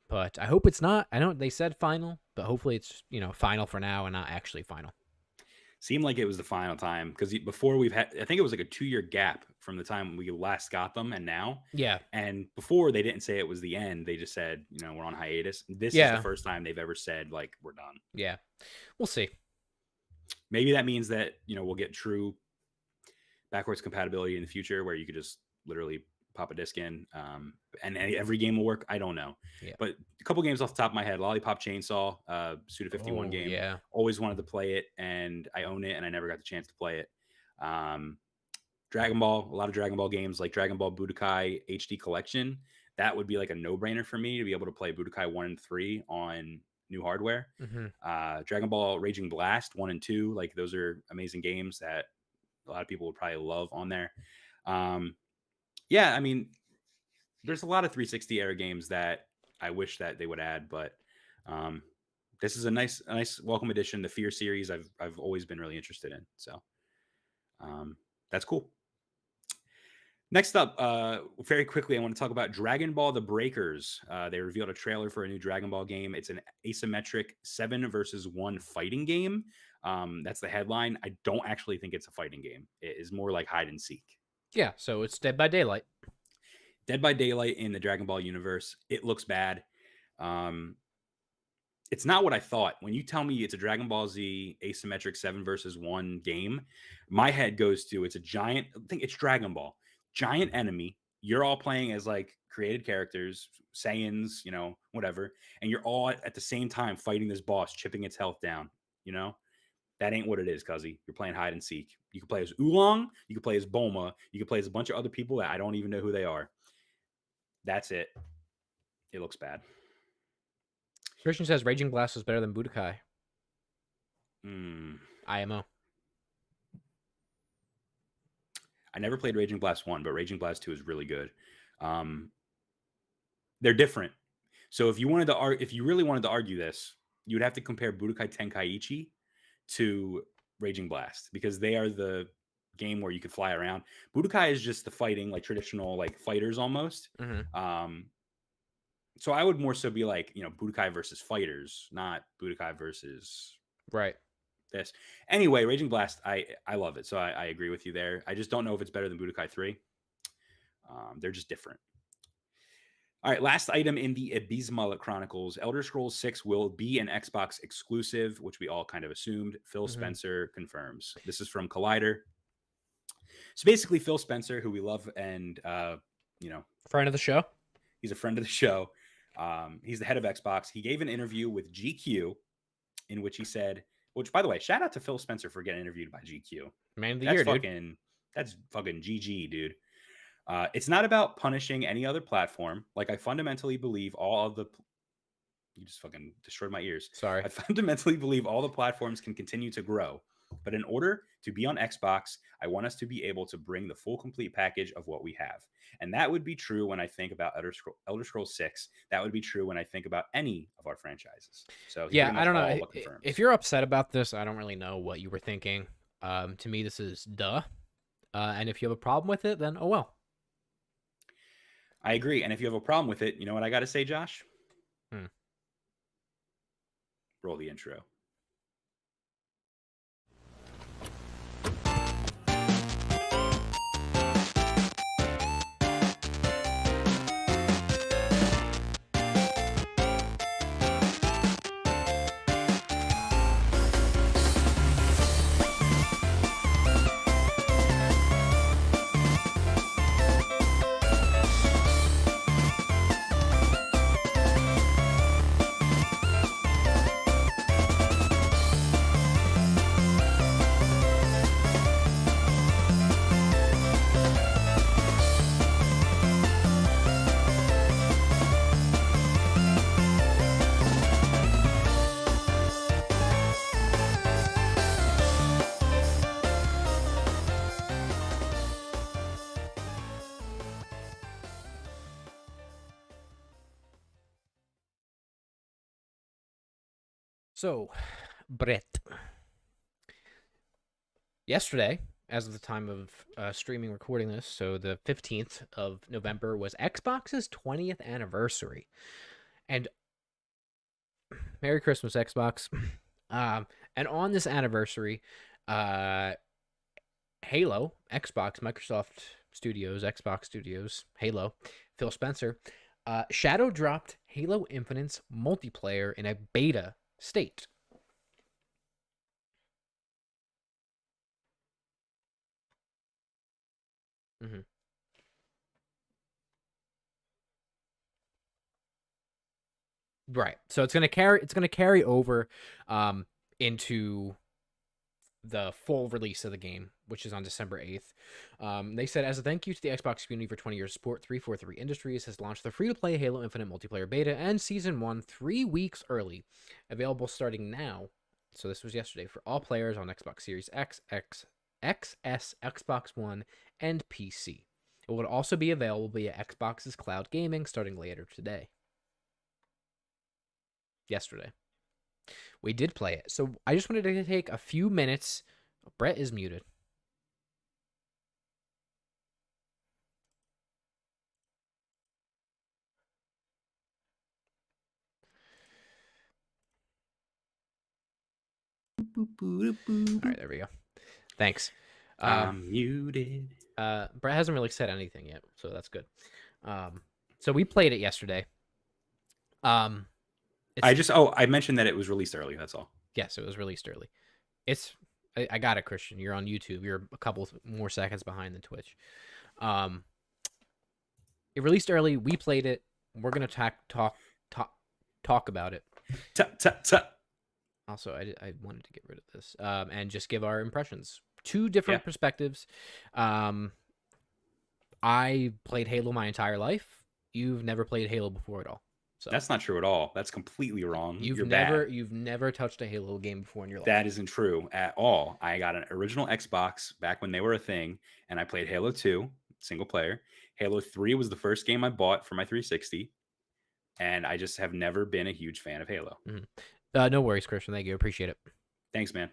E: But I hope it's not. I know they said final, but hopefully it's final for now and not actually final.
C: Seemed like it was the final time because before we've had, I think it was like a 2-year gap from the time we last got them and now.
E: Yeah.
C: And before they didn't say it was the end. They just said, we're on hiatus. This is
E: Yeah.
C: the first time they've ever said like we're done.
E: Yeah. We'll see.
C: Maybe that means that, we'll get true backwards compatibility in the future where you could just literally pop a disc in and every game will work. I don't know.
E: Yeah.
C: But a couple games off the top of my head, Lollipop Chainsaw, Suda 51 game.
E: Yeah.
C: Always wanted to play it and I own it and I never got the chance to play it. Dragon Ball, a lot of Dragon Ball games like Dragon Ball Budokai HD Collection. That would be like a no-brainer for me to be able to play Budokai 1 and 3 on new hardware. Dragon Ball Raging Blast 1 and 2, like those are amazing games that a lot of people would probably love on there. Yeah, I mean, there's a lot of 360 era games that I wish that they would add, but this is a nice welcome addition. The Fear series I've always been really interested in, so that's cool. Next up, very quickly, I want to talk about Dragon Ball: The Breakers. They revealed a trailer for a new Dragon Ball game. It's an asymmetric 7 versus 1 fighting game. That's the headline. I don't actually think it's a fighting game. It is more like hide and seek.
E: Yeah, so it's Dead by Daylight.
C: Dead by Daylight in the Dragon Ball universe. It looks bad. It's not what I thought. When you tell me it's a Dragon Ball Z asymmetric 7 versus 1 game, my head goes to it's a giant, I think it's Dragon Ball. Giant enemy. You're all playing as like created characters, Saiyans, whatever. And you're all at the same time fighting this boss, chipping its health down, That ain't what it is, cuzzy. You're playing hide and seek. You can play as Oolong. You can play as Bulma. You can play as a bunch of other people that I don't even know who they are. That's it. It looks bad.
E: Christian says Raging Blast is better than Budokai. IMO.
C: I never played Raging Blast 1, but Raging Blast 2 is really good. They're different. So if you really wanted to argue this, you would have to compare Budokai Tenkaichi to Raging Blast because they are the game where you could fly around. Budokai is just the fighting, like traditional like fighters almost. So I would more so be like, Budokai versus fighters, not Budokai versus this. Anyway, Raging Blast, I love it. So I agree with you there. I just don't know if it's better than Budokai 3. They're just different. All right, last item in the Abysmal Chronicles. Elder Scrolls 6 will be an Xbox exclusive, which we all kind of assumed. Phil Spencer confirms. This is from Collider. So basically, Phil Spencer, who we love and,
E: friend of the show.
C: He's a friend of the show. He's the head of Xbox. He gave an interview with GQ in which he said, which, by the way, shout out to Phil Spencer for getting interviewed by GQ.
E: Man of the year,
C: dude. That's fucking GG, dude. It's not about punishing any other platform. Like, I fundamentally believe you just fucking destroyed my ears.
E: Sorry.
C: I fundamentally believe all the platforms can continue to grow. But in order to be on Xbox, I want us to be able to bring the full complete package of what we have. And that would be true when I think about Elder Scrolls 6. That would be true when I think about any of our franchises. So
E: yeah, I don't know. If you're upset about this, I don't really know what you were thinking. To me, this is duh. And if you have a problem with it, then oh well.
C: I agree. And if you have a problem with it, you know what I got to say, Josh? Roll the intro.
E: So, Brett. Yesterday, as of the time of streaming recording this, so the 15th of November was Xbox's 20th anniversary. And Merry Christmas, Xbox. And on this anniversary, Uh, Halo, Xbox, Microsoft Studios, Xbox Studios, Halo, Phil Spencer, shadow dropped Halo Infinite's multiplayer in a beta state. Mm-hmm. Right. So it's gonna carry over into the full release of the game, which is on December 8th. They said, as a thank you to the Xbox community for 20 years of support, 343 Industries has launched the free-to-play Halo Infinite multiplayer beta and Season 1 3 weeks early, available starting now. So this was yesterday for all players on Xbox Series X, XS, Xbox One, and PC. It will also be available via Xbox's cloud gaming starting later today. Yesterday. We did play it. So I just wanted to take a few minutes. Brett is muted. All right, there we go. Thanks.
C: I'm muted.
E: Brett hasn't really said anything yet, so that's good. So we played it yesterday.
C: I mentioned that it was released early. That's all.
E: Yes, it was released early. I got it, Christian. You're on YouTube. You're a couple more seconds behind than Twitch. It released early. We played it. We're gonna talk about it. Also, I wanted to get rid of this and just give our impressions. Two different perspectives. I played Halo my entire life. You've never played Halo before at all. So
C: that's not true at all. That's completely wrong.
E: You've never touched a Halo game before in your life.
C: That isn't true at all. I got an original Xbox back when they were a thing, and I played Halo 2, single player. Halo 3 was the first game I bought for my 360, and I just have never been a huge fan of Halo.
E: Mm-hmm. No worries, Christian. Thank you. Appreciate it.
C: Thanks, man.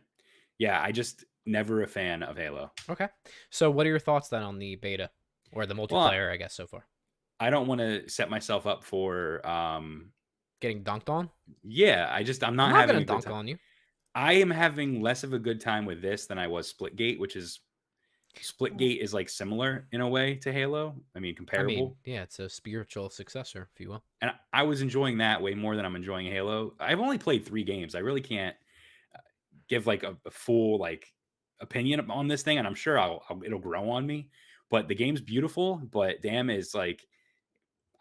C: Yeah, I just never a fan of Halo.
E: Okay. So what are your thoughts then on the beta or the multiplayer, I guess, so far?
C: I don't want to set myself up for
E: getting dunked on.
C: Yeah, I'm not having
E: gonna dunk on you.
C: I am having less of a good time with this than I was Splitgate, which is Splitgate is like similar in a way to Halo. I mean, comparable.
E: Yeah, it's a spiritual successor, if you will.
C: And I was enjoying that way more than I'm enjoying Halo. I've only played 3 games. I really can't give like a full like opinion on this thing, and I'm sure it'll grow on me. But the game's beautiful, but damn, is like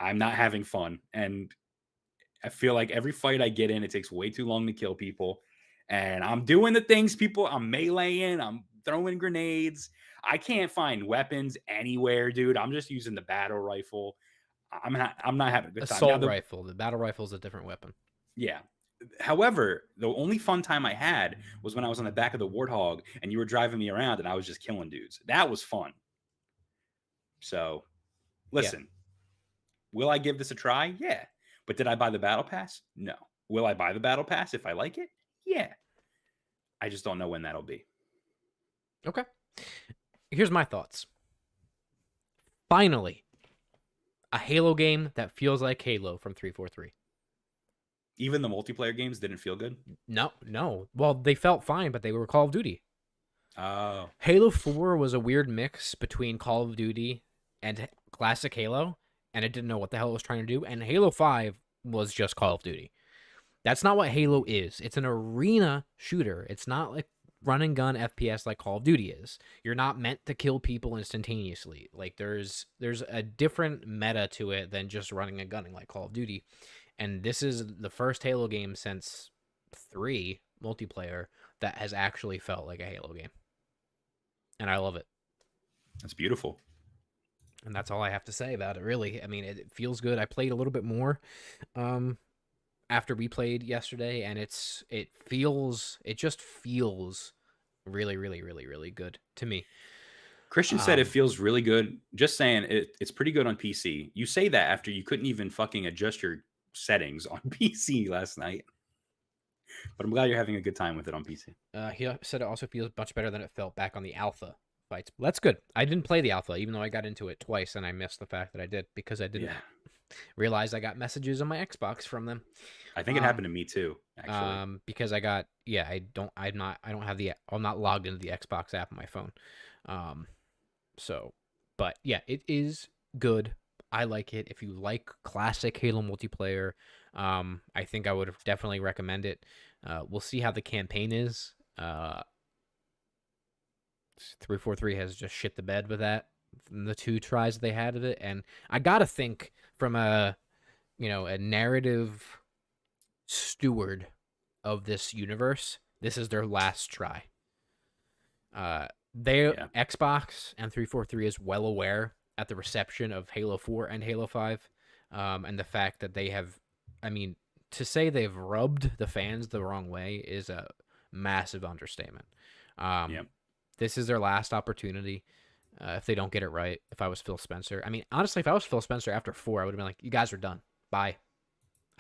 C: I'm not having fun, and I feel like every fight I get in, it takes way too long to kill people, and I'm doing the things I'm meleeing, I'm throwing grenades. I can't find weapons anywhere, dude. I'm just using the battle rifle. I'm not having a good time.
E: Assault rifle. The battle rifle is a different weapon.
C: Yeah. However, the only fun time I had was when I was on the back of the Warthog and you were driving me around and I was just killing dudes. That was fun. So, listen, will I give this a try? Yeah. But did I buy the battle pass? No. Will I buy the battle pass if I like it? Yeah. I just don't know when that'll be.
E: Okay. Here's my thoughts. Finally, a Halo game that feels like Halo from 343.
C: Even the multiplayer games didn't feel good?
E: No. Well, they felt fine, but they were Call of Duty.
C: Oh.
E: Halo 4 was a weird mix between Call of Duty and classic Halo, and it didn't know what the hell it was trying to do. And Halo 5 was just Call of Duty. That's not what Halo is. It's an arena shooter. It's not like run and gun FPS like Call of Duty is. You're not meant to kill people instantaneously. Like there's a different meta to it than just running and gunning like Call of Duty. And this is the first Halo game since 3 multiplayer that has actually felt like a Halo game. And I love it.
C: That's beautiful.
E: And that's all I have to say about it, really. I mean, it feels good. I played a little bit more after we played yesterday, and it just feels really, really, really, really good to me.
C: Christian said it feels really good. Just saying, it's pretty good on PC. You say that after you couldn't even fucking adjust your settings on PC last night. But I'm glad you're having a good time with it on PC.
E: He said it also feels much better than it felt back on the alpha fights. That's good. I didn't play the alpha, even though I got into it twice, and I missed the fact that I did because I didn't. realized I got messages on my Xbox from them.
C: I think it happened to me too, actually.
E: Because I got I'm not logged into the Xbox app on my phone. But yeah, it is good. I like it. If you like classic Halo multiplayer, I think I would definitely recommend it. We'll see how the campaign is. 343 has just shit the bed with that from the 2 tries they had of it, and I gotta think from a narrative steward of this universe, this is their last try. Xbox and 343 is well aware at the reception of Halo 4 and Halo 5, and the fact that they have, to say they've rubbed the fans the wrong way is a massive understatement. This is their last opportunity. If they don't get it right, if I was Phil Spencer, honestly, if I was Phil Spencer after 4, I would have been like, you guys are done. Bye.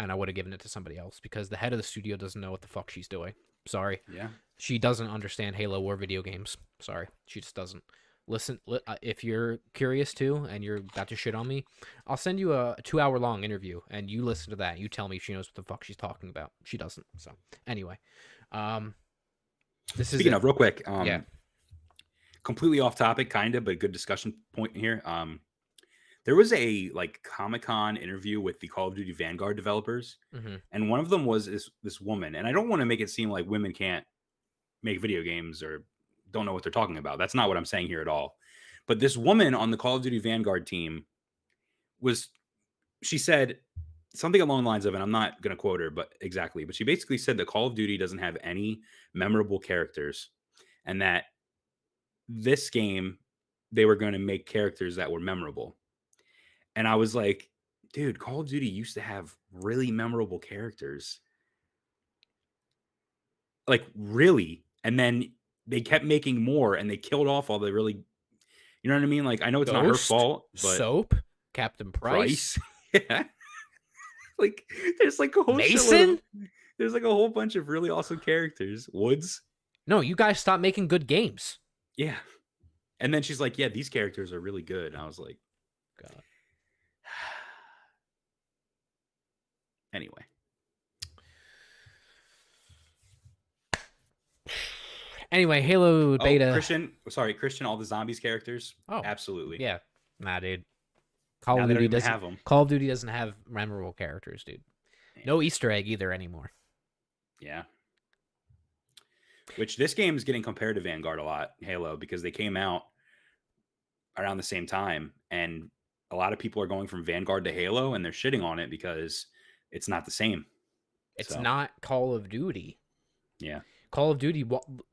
E: And I would have given it to somebody else, because the head of the studio doesn't know what the fuck she's doing. Sorry.
C: Yeah.
E: She doesn't understand Halo or video games. Sorry. She just doesn't. Listen, if you're curious too, and you're about to shit on me, I'll send you a 2-hour-long interview, and you listen to that, and you tell me if she knows what the fuck she's talking about. She doesn't. So, anyway.
C: Speaking of, real quick.
E: Yeah.
C: Completely off topic, kind of, but a good discussion point here. There was a Comic-Con interview with the Call of Duty Vanguard developers, and one of them was this woman. And I don't want to make it seem like women can't make video games or don't know what they're talking about. That's not what I'm saying here at all. But this woman on the Call of Duty Vanguard team she said something along the lines of, and I'm not going to quote her, but she basically said that Call of Duty doesn't have any memorable characters, and that this game, they were going to make characters that were memorable. And I was like, dude, Call of Duty used to have really memorable characters. Like, really? And then they kept making more, and they killed off all the really, you know what I mean? Like, I know it's not her fault, but
E: Soap, Captain Price.
C: Yeah. There's a whole
E: Mason?
C: There's a whole bunch of really awesome characters. Woods?
E: No, you guys stopped making good games.
C: Yeah. And then she's like, yeah, these characters are really good. And I was like,
E: God.
C: Anyway.
E: Halo beta.
C: Christian, all the zombies characters.
E: Oh,
C: absolutely.
E: Yeah. Nah, dude. Call of Duty doesn't have memorable characters, dude. Yeah. No Easter egg either anymore.
C: Yeah. Which this game is getting compared to Vanguard a lot, Halo, because they came out around the same time, and a lot of people are going from Vanguard to Halo, and they're shitting on it because it's not the same.
E: It's not Call of Duty.
C: Yeah.
E: Call of Duty,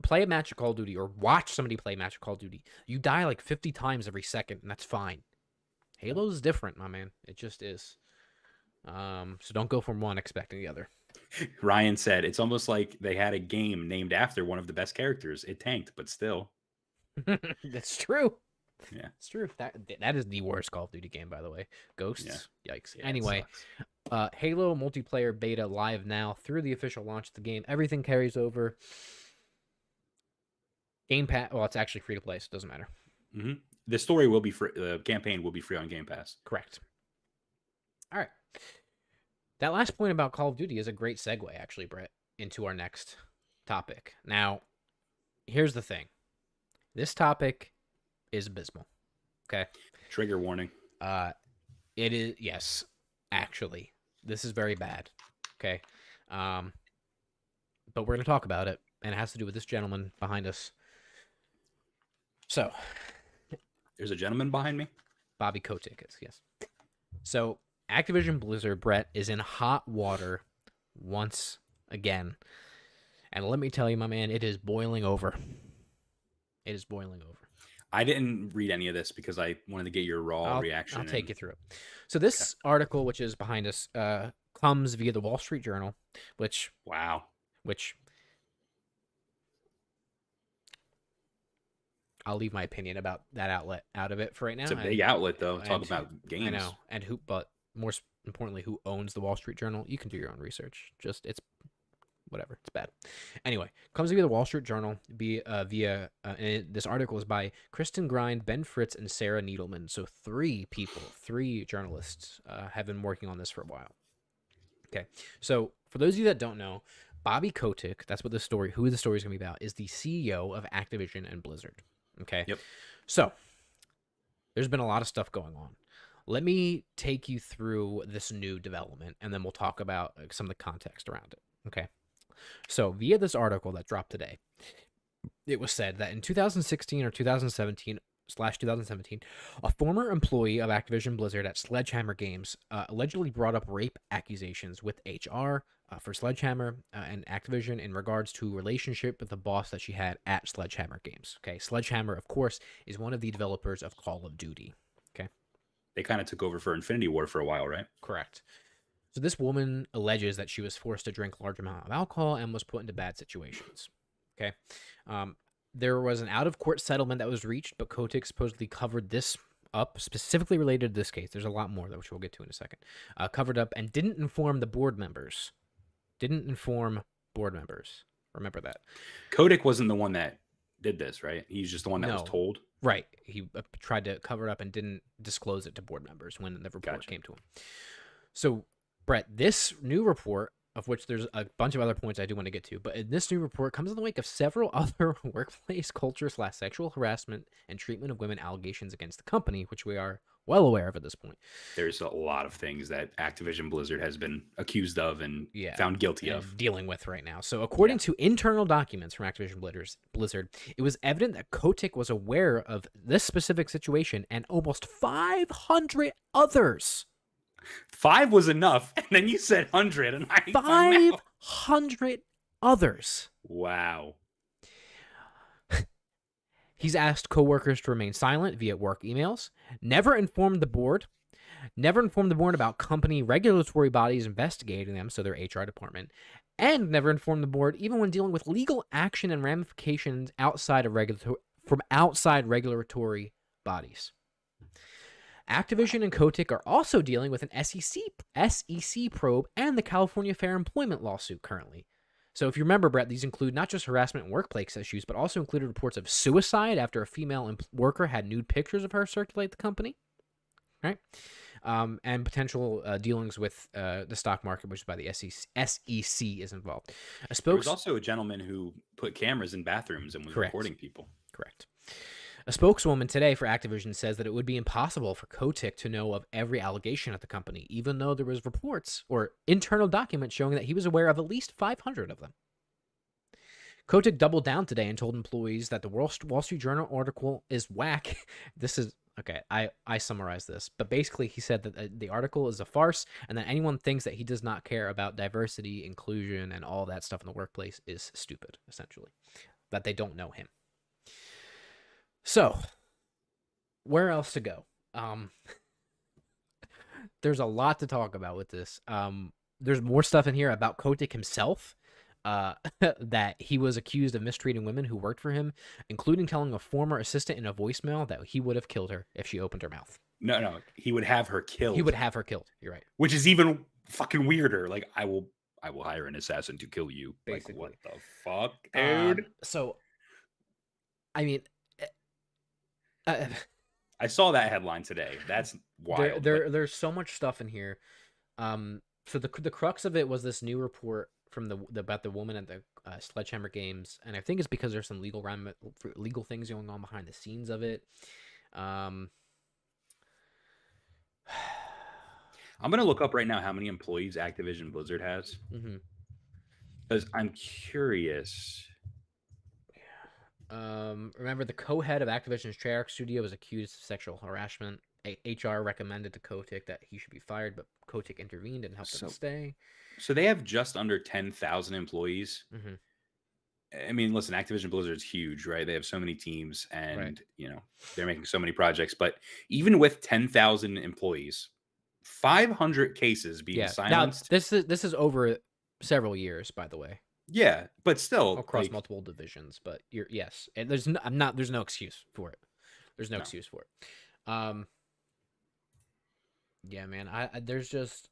E: play a match of Call of Duty, or watch somebody play a match of Call of Duty. You die 50 times every second, and that's fine. Halo's different, my man. It just is. So don't go from one expecting the other.
C: Ryan said, it's almost like they had a game named after one of the best characters. It tanked, but still.
E: That's true.
C: Yeah.
E: It's true. That is the worst Call of Duty game, by the way. Ghosts? Yeah. Yikes.
C: Yeah,
E: anyway, Halo multiplayer beta live now through the official launch of the game. Everything carries over. Game Pass, well, it's actually free to play, so it doesn't matter.
C: Mm-hmm. The story will be free. The campaign will be free on Game Pass.
E: Correct. All right. That last point about Call of Duty is a great segue, actually, Brett, into our next topic. Now, here's the thing. This topic is abysmal. Okay?
C: Trigger warning.
E: It is, yes, actually. This is very bad. Okay? But we're going to talk about it, and it has to do with this gentleman behind us. So...
C: There's a gentleman behind me?
E: Bobby Kotick is, yes. So, Activision Blizzard, Brett, is in hot water once again. And let me tell you, my man, it is boiling over. It is boiling over.
C: I didn't read any of this because I wanted to get your raw reaction.
E: I'll take you through it. So this article, which is behind us, comes via the Wall Street Journal, which...
C: Wow.
E: Which... I'll leave my opinion about that outlet out of it for right now.
C: It's a big outlet, though. Talk about games.
E: I know. And but more importantly, who owns the Wall Street Journal? You can do your own research. Just, it's whatever. It's bad. Anyway, comes via the Wall Street Journal and this article is by Kristen Grind, Ben Fritz, and Sarah Needleman. So 3 journalists have been working on this for a while. Okay, so for those of you that don't know, Bobby Kotick, that's what who the story is going to be about, is the CEO of Activision and Blizzard. Okay.
C: Yep.
E: So there's been a lot of stuff going on. Let me take you through this new development, and then we'll talk about some of the context around it. Okay. So via this article that dropped today, it was said that in 2016 or 2017/2017, a former employee of Activision Blizzard at Sledgehammer Games allegedly brought up rape accusations with HR for Sledgehammer and Activision in regards to relationship with the boss that she had at Sledgehammer Games. Okay, Sledgehammer, of course, is one of the developers of Call of Duty. Okay,
C: They kind of took over for Infinity War for a while, right?
E: correct. So this woman alleges that she was forced to drink a large amount of alcohol and was put into bad situations. Okay. There was an out-of-court settlement that was reached, but Kotick supposedly covered this up, specifically related to this case. There's a lot more, though, which we'll get to in a second. Covered up and didn't inform the board members. Remember that.
C: Kotick wasn't the one that did this, right? He's just the one that was
E: No.
C: told.
E: Right. He tried to cover it up and didn't disclose it to board members when the report
C: Gotcha.
E: came to him. So, Brett, this new report, of which there's a bunch of other points I do want to get to, but in this new report comes in the wake of several other workplace culture/sexual harassment and treatment of women allegations against the company, which we are well aware of at this point.
C: There's a lot of things that Activision Blizzard has been accused of and
E: Yeah,
C: found guilty
E: and
C: of.
E: dealing with right now. So according to internal documents from Activision Blizzard, it was evident that Kotick was aware of this specific situation and almost 500 others.
C: 5 was enough, and then you said 100, and I'm out.
E: 500 others.
C: Wow.
E: He's asked coworkers to remain silent via work emails, never informed the board about company regulatory bodies investigating them, so their HR department, and never informed the board even when dealing with legal action and ramifications outside of outside regulatory bodies. Activision and Kotick are also dealing with an SEC probe and the California Fair Employment lawsuit currently. So if you remember, Brett, these include not just harassment and workplace issues, but also included reports of suicide after a female worker had nude pictures of her circulate the company, right? And potential dealings with the stock market, which is by the SEC is involved.
C: There was also a gentleman who put cameras in bathrooms and was
E: Correct.
C: recording people.
E: Correct. A spokeswoman today for Activision says that it would be impossible for Kotick to know of every allegation at the company, even though there was reports or internal documents showing that he was aware of at least 500 of them. Kotick doubled down today and told employees that the Wall Street Journal article is whack. This is, okay, I summarized this, but basically he said that the article is a farce and that anyone thinks that he does not care about diversity, inclusion, and all that stuff in the workplace is stupid, essentially, that they don't know him. So, where else to go? There's a lot to talk about with this. There's more stuff in here about Kotick himself, that he was accused of mistreating women who worked for him, including telling a former assistant in a voicemail that he would have killed her if she opened her mouth.
C: No, he would have her killed.
E: He would have her killed. You're right.
C: Which is even fucking weirder. Like, I will hire an assassin to kill you.
E: Basically.
C: Like, what the fuck, dude?
E: So, I mean,
C: I saw that headline today. That's wild.
E: There's so much stuff in here. So the crux of it was this new report from about the woman at the Sledgehammer Games, and I think it's because there's some legal things going on behind the scenes of it.
C: I'm gonna look up right now how many employees Activision Blizzard has, because I'm curious.
E: Remember, the co-head of Activision's Treyarch studio was accused of sexual harassment. HR recommended to Kotick that he should be fired, but Kotick intervened and helped him stay.
C: So they have just under 10,000 employees. I mean, listen, Activision Blizzard's huge, right? They have so many teams, and you know, they're making so many projects. But even with 10,000 employees, 500 cases being silenced.
E: Now, this is over several years, by the way.
C: Yeah, but still
E: across multiple divisions. But yes, and there's no excuse for it. There's no excuse for it. Yeah, man. There's just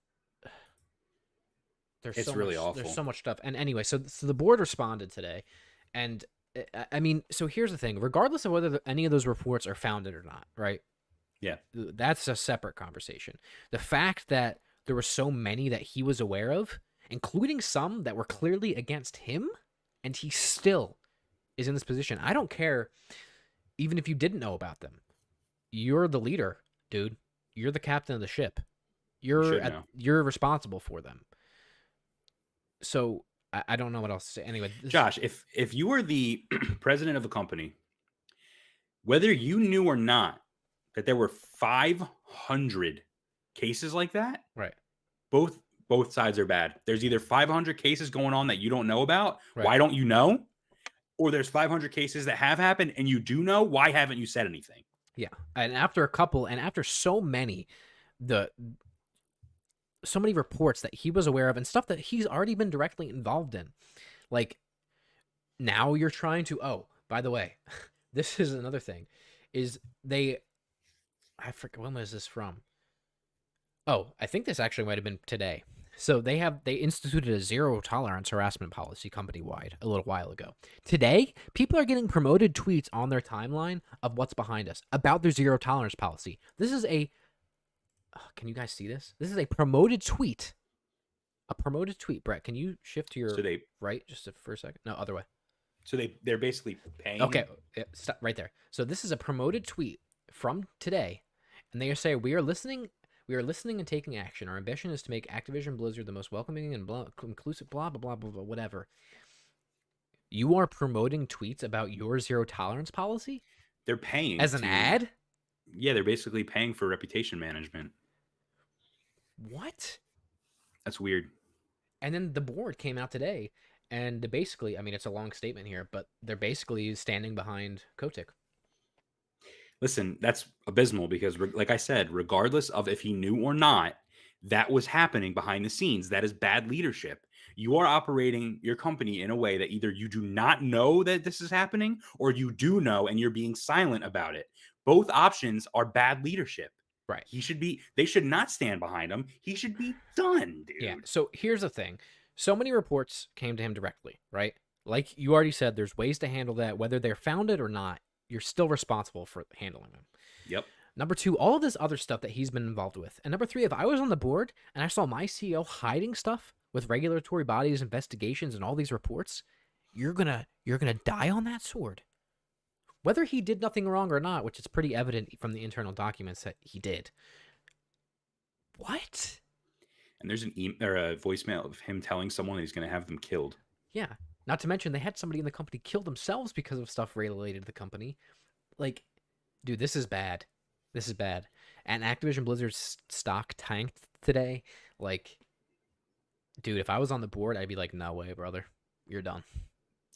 E: There's
C: It's
E: so
C: really
E: much,
C: awful.
E: There's so much stuff. And anyway, so the board responded today, and I mean, so here's the thing: regardless of whether any of those reports are founded or not, right?
C: Yeah.
E: That's a separate conversation. The fact that there were so many that he was aware of, including some that were clearly against him, and he still is in this position. I don't care, even if you didn't know about them. You're the leader, dude. You're the captain of the ship.
C: should know.
E: You're responsible for them. So I don't know what else to say. Anyway,
C: Josh, if you were the president of a company, whether you knew or not that there were 500 cases like that,
E: right,
C: both sides are bad. There's either 500 cases going on that you don't know about.
E: Right.
C: Why don't you know? Or there's 500 cases that have happened and you do know. Why haven't you said anything?
E: yeah. And after a couple, and after so many reports that he was aware of and stuff that he's already been directly involved in, like, now you're trying to, oh, by the way, this is another thing, is I forget, when was this from? Oh, I think this actually might have been today. So they instituted a zero tolerance harassment policy company-wide a little while ago. Today, people are getting promoted tweets on their timeline of what's behind us about their zero tolerance policy. This is can you guys see this? This is a promoted tweet. A promoted tweet. Brett, can you shift to your right just for a second? No, other way.
C: So they're basically paying.
E: Okay, stop right there. So this is a promoted tweet from today, and they say, we are listening and taking action. Our ambition is to make Activision Blizzard the most welcoming and inclusive, blah, blah, blah, blah, blah, whatever. You are promoting tweets about your zero tolerance policy?
C: They're paying.
E: As an ad?
C: Yeah, they're basically paying for reputation management.
E: What?
C: That's weird.
E: And then the board came out today, and basically, I mean, it's a long statement here, but they're basically standing behind Kotick.
C: Listen, that's abysmal because, like I said, regardless of if he knew or not, that was happening behind the scenes. That is bad leadership. You are operating your company in a way that either you do not know that this is happening or you do know and you're being silent about it. Both options are bad leadership.
E: Right.
C: They should not stand behind him. He should be done, dude.
E: Yeah. So here's the thing. So many reports came to him directly, right? Like you already said, there's ways to handle that, whether they're founded or not. You're still responsible for handling them.
C: Yep.
E: Number two, all of this other stuff that he's been involved with. And number three, if I was on the board and I saw my CEO hiding stuff with regulatory bodies, investigations, and all these reports, you're gonna die on that sword. Whether he did nothing wrong or not, which is pretty evident from the internal documents that he did. What?
C: And there's a voicemail of him telling someone that he's going to have them killed.
E: Yeah. Not to mention they had somebody in the company kill themselves because of stuff related to the company. Like, dude, this is bad. This is bad. And Activision Blizzard's stock tanked today. Like, dude, if I was on the board, I'd be like, no way, brother. You're done.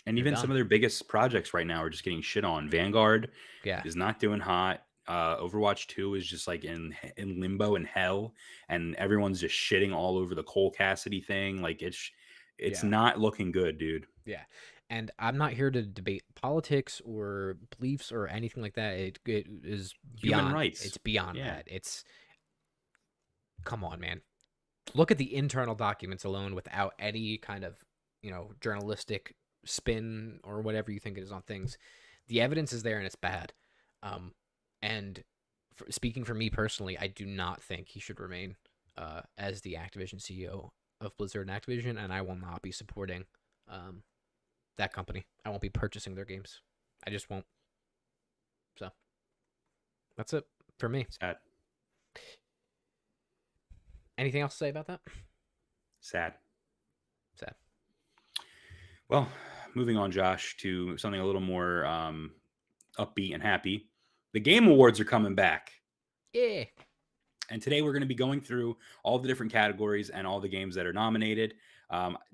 C: And even some of their biggest projects right now are just getting shit on. Vanguard is not doing hot. Overwatch 2 is just like in limbo and hell. And everyone's just shitting all over the Cole Cassidy thing. Like, it's not looking good, dude.
E: Yeah. And I'm not here to debate politics or beliefs or anything like that. It is beyond
C: human rights.
E: It's beyond that. It's, come on, man. Look at the internal documents alone without any kind of, journalistic spin or whatever you think it is on things. The evidence is there and it's bad. And speaking for me personally, I do not think he should remain as the Activision CEO of Blizzard and Activision, and I will not be supporting that company. I won't be purchasing their games. I just won't. So that's it for me.
C: Sad.
E: Anything else to say about that?
C: Sad.
E: Well,
C: moving on, Josh, to something a little more upbeat and happy. The Game Awards are coming back.
E: Yeah.
C: And today we're going to be going through all the different categories and all the games that are nominated.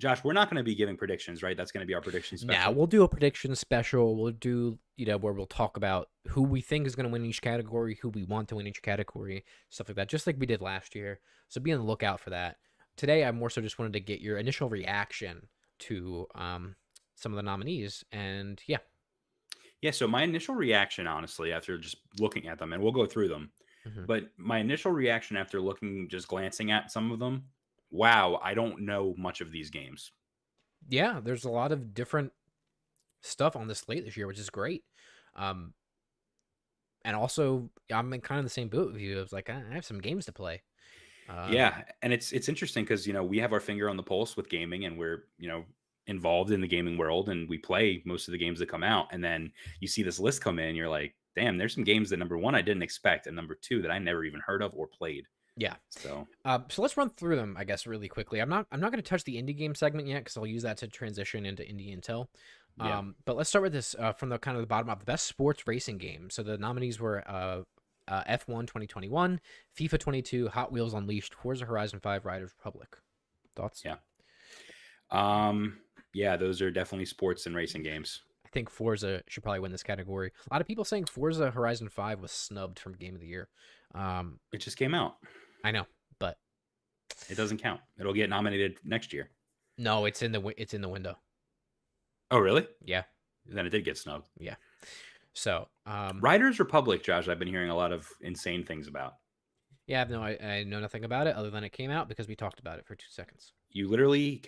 C: Josh, we're not going to be giving predictions, right? That's going to be our prediction special.
E: Yeah, we'll do a prediction special. We'll do, where we'll talk about who we think is going to win each category, who we want to win each category, stuff like that, just like we did last year. So be on the lookout for that. Today, I more so just wanted to get your initial reaction to some of the nominees. And yeah.
C: Yeah, so my initial reaction, honestly, after just looking at them, and we'll go through them, but my initial reaction after glancing at some of them wow, I don't know much of these games.
E: Yeah, there's a lot of different stuff on the slate this year, which is great. And also, I'm in kind of the same boat with you. It was like, I have some games to play.
C: Yeah, and it's interesting because we have our finger on the pulse with gaming, and we're involved in the gaming world, and we play most of the games that come out. And then you see this list come in, and you're like, damn, there's some games that number one I didn't expect, and number two that I never even heard of or played.
E: Yeah.
C: So
E: let's run through them, I guess, really quickly. I'm not going to touch the indie game segment yet because I'll use that to transition into indie intel.
C: Yeah.
E: But let's start with this from the kind of the bottom up. The best sports racing game. So the nominees were F1 2021, FIFA 22, Hot Wheels Unleashed, Forza Horizon 5, Riders Republic. Thoughts?
C: Yeah. Yeah, those are definitely sports and racing games.
E: I think Forza should probably win this category. A lot of people saying Forza Horizon 5 was snubbed from Game of the Year.
C: It just came out.
E: I know, but
C: it doesn't count. It'll get nominated next year.
E: No, it's in the window.
C: Oh, really?
E: Yeah.
C: Then it did get snubbed.
E: Yeah. So,
C: Riders Republic, Josh, I've been hearing a lot of insane things about.
E: Yeah, no, I know nothing about it other than it came out because we talked about it for 2 seconds.
C: You literally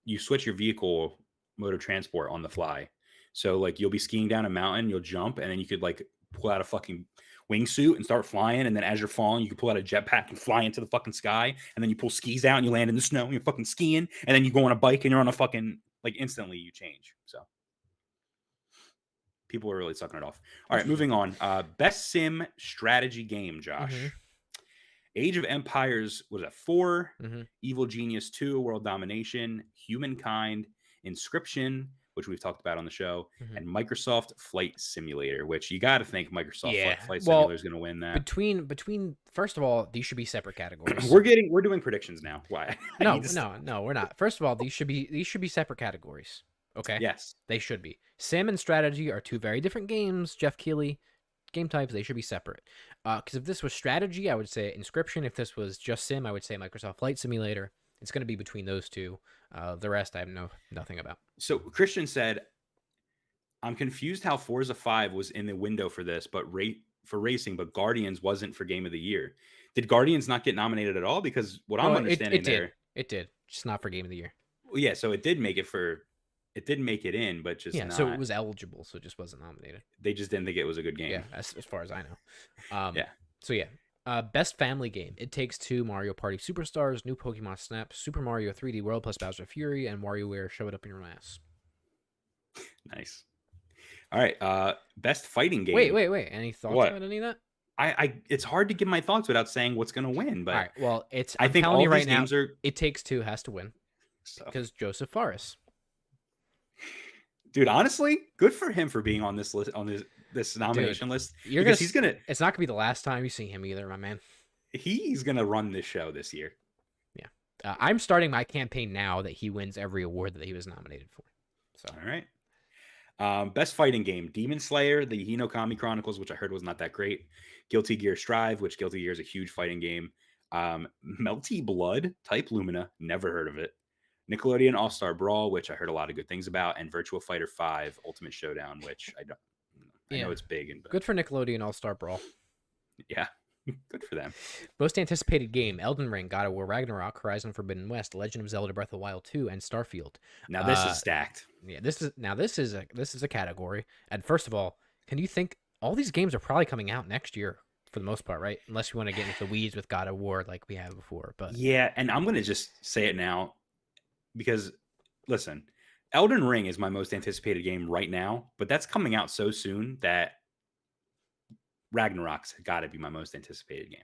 C: you switch your vehicle mode of transport on the fly. So like you'll be skiing down a mountain, you'll jump, and then you could like pull out a fucking wingsuit and start flying. And then as you're falling, you can pull out a jetpack and fly into the fucking sky. And then you pull skis out and you land in the snow and you're fucking skiing. And then you go on a bike and you're on a fucking, like instantly you change. So people are really sucking it off. All right, moving on. Best sim strategy game, Josh.
E: Mm-hmm.
C: Age of Empires was at 4.
E: Mm-hmm.
C: Evil Genius 2, World Domination. Humankind. Inscription, which we've talked about on the show. Mm-hmm. And Microsoft Flight Simulator, which you got to think Microsoft Flight Simulator is going to win that.
E: Between first of all, these should be separate categories.
C: We're doing predictions now. Why?
E: No, we're not. First of all, these should be separate categories. Okay.
C: Yes,
E: they should be. Sim and strategy are two very different games. Jeff Keighley, game types, they should be separate. Because if this was strategy, I would say Inscription. If this was just sim, I would say Microsoft Flight Simulator. It's going to be between those two. The rest I have nothing about.
C: So Christian said, I'm confused how Forza 5 was in the window for this, but for racing, but Guardians wasn't for Game of the Year. Did Guardians not get nominated at all? Because I'm understanding
E: it did, just not for Game of the Year.
C: Well, yeah, so it did make it in, but just not.
E: So it was eligible, so it just wasn't nominated.
C: They just didn't think it was a good game.
E: Yeah, as far as I know.
C: Yeah.
E: So yeah. Best family game. It Takes Two, Mario Party Superstars, New Pokemon Snap, Super Mario 3D World plus Bowser Fury, and WarioWare Shove It Up in Your Ass.
C: Nice. All right. Best fighting game.
E: Wait. Any thoughts about any of that?
C: I it's hard to give my thoughts without saying what's going to win. But
E: all right. Well,
C: I think all these games are.
E: It Takes Two has to win because Joseph Fares.
C: Dude, honestly, good for him for being on this list, this nomination list. It's
E: not gonna be the last time you see him either, my man.
C: He's gonna run this show this year.
E: Yeah, I'm starting my campaign now that he wins every award that he was nominated for. So
C: all right. Best fighting game: Demon Slayer, the Hinokami Chronicles, which I heard was not that great. Guilty Gear Strive, which Guilty Gear is a huge fighting game. Melty Blood, Type Lumina, never heard of it. Nickelodeon All-Star Brawl, which I heard a lot of good things about, and Virtua Fighter 5 Ultimate Showdown, which I know it's big.
E: Good for Nickelodeon All-Star Brawl.
C: Yeah, good for them.
E: Most anticipated game: Elden Ring, God of War Ragnarok, Horizon Forbidden West, Legend of Zelda Breath of the Wild 2, and Starfield.
C: Now this is stacked.
E: Yeah, this is a category. And first of all, can you think all these games are probably coming out next year for the most part, right? Unless you want to get into the weeds with God of War like we have before. But
C: yeah, and I'm gonna just say it now. Because, listen, Elden Ring is my most anticipated game right now, but that's coming out so soon that Ragnarok's got to be my most anticipated game.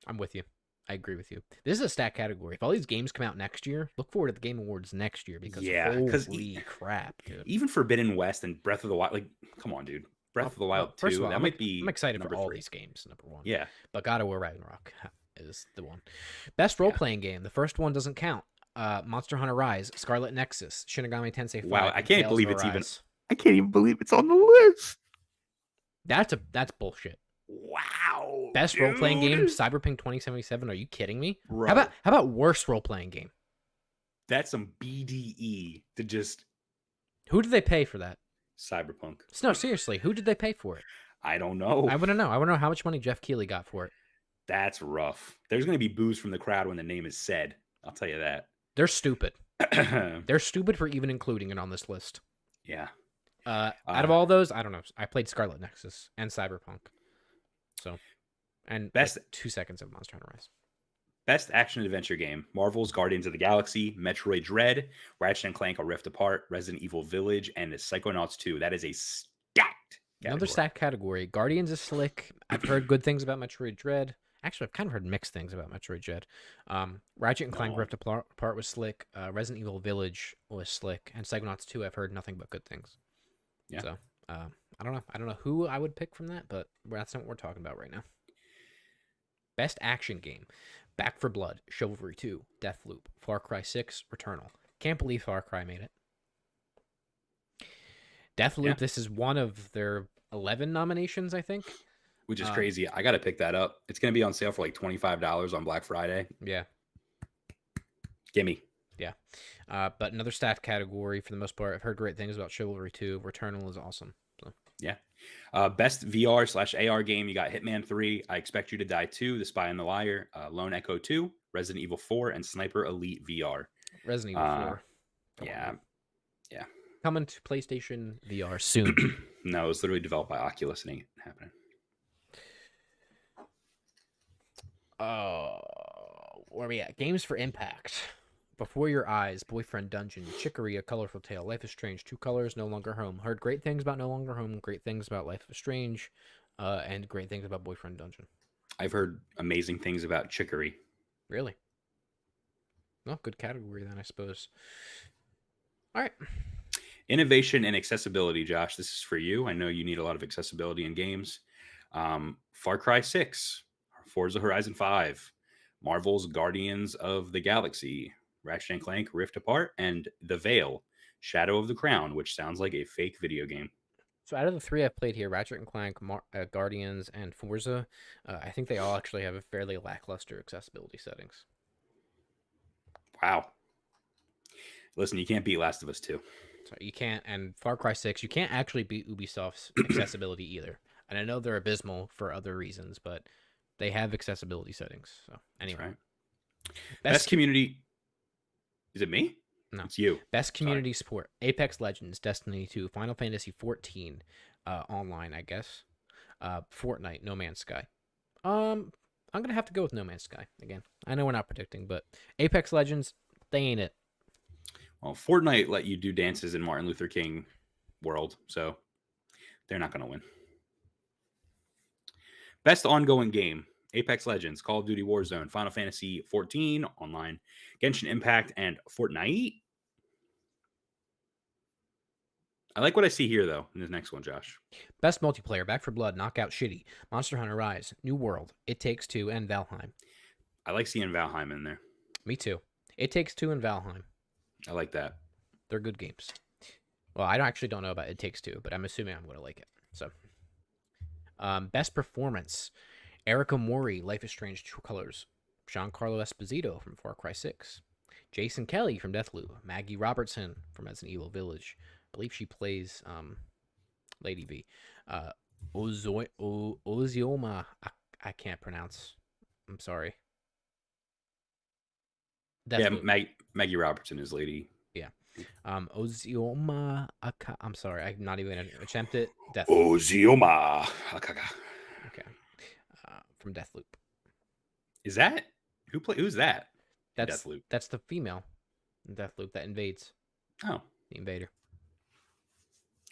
E: I'm with you. I agree with you. This is a stat category. If all these games come out next year, look forward to the Game Awards next year because holy crap, dude.
C: Even Forbidden West and Breath of the Wild, like, come on, dude. Breath of the Wild 2,
E: all,
C: that might be
E: I'm excited for all
C: 3.
E: these games, number one.
C: Yeah.
E: But God of War Ragnarok is the one. Best role-playing game. The first one doesn't count. Monster Hunter Rise, Scarlet Nexus, Shinigami Tensei 5.
C: Wow, I can't believe it's
D: I can't even believe it's on the list.
E: That's bullshit.
C: Wow.
E: Best role-playing game, Cyberpunk 2077. Are you kidding me?
C: Bro.
E: How about worst role-playing game?
C: That's some BDE to just
E: Who did they pay for that?
C: Cyberpunk.
E: No, seriously, who did they pay for it?
C: I don't know.
E: I want to know. I want to know how much money Jeff Keighley got for it.
C: That's rough. There's going to be boos from the crowd when the name is said. I'll tell you that.
E: They're stupid. They're stupid for even including it on this list.
C: Yeah.
E: Out of all those, I don't know. I played Scarlet Nexus and Cyberpunk. So, and
C: Best-
E: like 2 seconds of Monster Hunter Rise.
C: Best action adventure game: Marvel's Guardians of the Galaxy, Metroid Dread, Ratchet and Clank: A Rift Apart, Resident Evil Village, and Psychonauts 2. That is a stacked
E: Another
C: category.
E: stacked category. Guardians is slick. I've heard good things about Metroid Dread. Actually, I've kind of heard mixed things about Metroid Dread. Ratchet and Clank
C: No.
E: Rift Apart was slick. Resident Evil Village was slick. And Psychonauts 2, I've heard nothing but good things.
C: Yeah.
E: So, I don't know. I don't know who I would pick from that, but that's not what we're talking about right now. Best action game: Back 4 Blood, Chivalry 2, Deathloop, Far Cry 6, Returnal. Can't believe Far Cry made it. Deathloop,
C: Yeah.
E: This is one of their 11 nominations, I think.
C: Which is crazy. I got to pick that up. It's going to be on sale for like $25 on Black Friday.
E: Yeah.
C: Gimme.
E: Yeah. But another stacked category for the most part. I've heard great things about Chivalry 2. Returnal is awesome. So.
C: Yeah. Best VR/AR game: you got Hitman 3, I Expect You to Die 2, The Spy and the Liar, Lone Echo 2, Resident Evil 4, and Sniper Elite VR.
E: Resident Evil 4.
C: Yeah.
E: Coming to PlayStation VR soon.
C: No, it was literally developed by Oculus. It ain't happening.
E: Where are we at? Games for Impact. Before Your Eyes, Boyfriend Dungeon, Chicory, A Colorful Tale, Life is Strange, Two Colors, No Longer Home. Heard great things about No Longer Home, great things about Life is Strange, and great things about Boyfriend Dungeon.
C: I've heard amazing things about Chicory.
E: Really? Well, good category then, I suppose. All right.
C: Innovation and accessibility, Josh. This is for you. I know you need a lot of accessibility in games. Far Cry 6, Forza Horizon 5, Marvel's Guardians of the Galaxy, Ratchet and Clank Rift Apart, and The Veil, Shadow of the Crown, which sounds like a fake video game.
E: So out of the three I've played here, Ratchet and Clank, Guardians, and Forza, I think they all actually have a fairly lackluster accessibility settings.
C: Wow. Listen, you can't beat Last of Us 2.
E: So you can't, and Far Cry 6, you can't actually beat Ubisoft's accessibility either. And I know they're abysmal for other reasons, but they have accessibility settings. So anyway,
C: That's right. Best community. Is it me?
E: No.
C: It's you.
E: Best community support: Apex Legends, Destiny 2, Final Fantasy 14, online, I guess. Fortnite, No Man's Sky. I'm gonna have to go with No Man's Sky again. I know we're not predicting, but Apex Legends, they ain't it.
C: Well, Fortnite let you do dances in Martin Luther King world, so they're not going to win. Best ongoing game: Apex Legends, Call of Duty Warzone, Final Fantasy 14 online, Genshin Impact, and Fortnite. I like what I see here, though, in this next one, Josh.
E: Best multiplayer: Back 4 Blood, Knockout Shitty, Monster Hunter Rise, New World, It Takes Two, and Valheim.
C: I like seeing Valheim in there.
E: Me too. It Takes Two and Valheim.
C: I like that.
E: They're good games. Well, I actually don't know about It Takes Two, but I'm assuming I'm going to like it. So, best performance: Erica Mori, Life is Strange, True Colors, Giancarlo Esposito from Far Cry 6, Jason Kelly from Deathloop, Maggie Robertson from Resident Evil Village. I believe she plays Lady V. Ozioma, I can't pronounce. I'm sorry. Deathloop.
C: Yeah, Maggie Robertson is Lady.
E: Yeah. Ozioma, I'm sorry. I'm not even going to attempt it. Deathloop.
C: Ozioma.
E: Okay. From Deathloop.
C: Is that who's that?
E: That's
C: Deathloop.
E: That's the female in Deathloop that invades.
C: Oh,
E: The invader.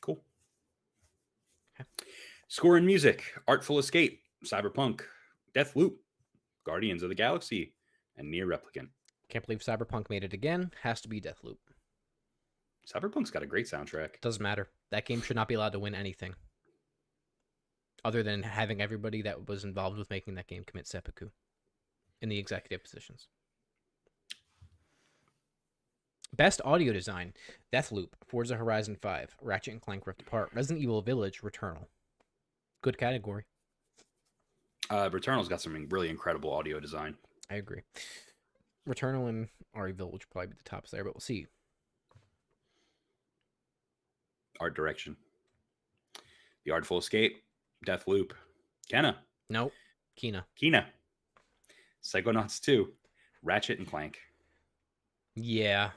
C: cool.
E: Okay.
C: Score and music: Artful Escape, Cyberpunk, Deathloop, Guardians of the Galaxy, and Near Replicant.
E: Can't believe Cyberpunk made it again. Has to be Deathloop.
C: Cyberpunk's got a great soundtrack.
E: Doesn't matter. That game should not be allowed to win anything. Other than having everybody that was involved with making that game commit seppuku in the executive positions. Best audio design: Deathloop, Forza Horizon 5, Ratchet and Clank Rift Apart, Resident Evil Village, Returnal. Good category.
C: Returnal's got some really incredible audio design.
E: I agree. Returnal and RE Village will probably be the tops there, but we'll see.
C: Art direction: The Artful Escape, Deathloop, Kena,
E: Nope. Kina.
C: Psychonauts 2, Ratchet and Clank.
E: Yeah.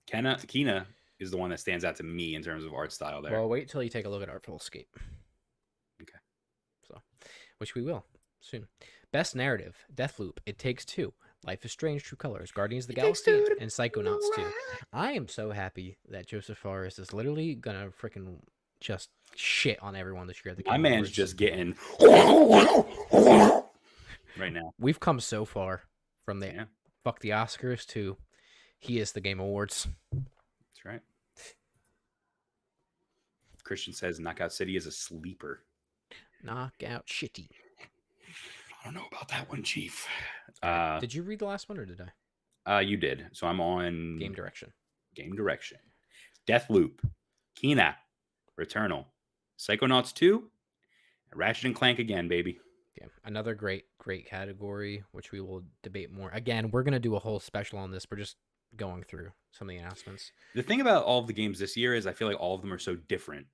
C: Kina is the one that stands out to me in terms of art style there.
E: Well, wait till you take a look at Artful Escape.
C: Okay.
E: So, which we will soon. Best narrative: Deathloop, It Takes Two, Life is Strange, True Colors, Guardians of the Galaxy, and Psychonauts 2. I am so happy that Joseph Fares is literally gonna freaking just shit on everyone this year at the Game
C: My man's
E: Awards.
C: just getting right now.
E: We've come so far from the
C: Yeah,
E: fuck the Oscars to he is the Game Awards.
C: that's right. Christian says Knockout City is a sleeper.
E: Knockout shitty.
C: I don't know about that one, Chief.
E: Did you read the last one or did I?
C: You did. So I'm on
E: Game Direction.
C: Game Direction. Deathloop, Kina, Returnal, Psychonauts 2, Ratchet and Clank again, baby.
E: Yeah, another great category, which we will debate more. Again, we're gonna do a whole special on this. We're just going through some of the announcements.
C: The thing about all of the games this year is I feel like all of them are so different,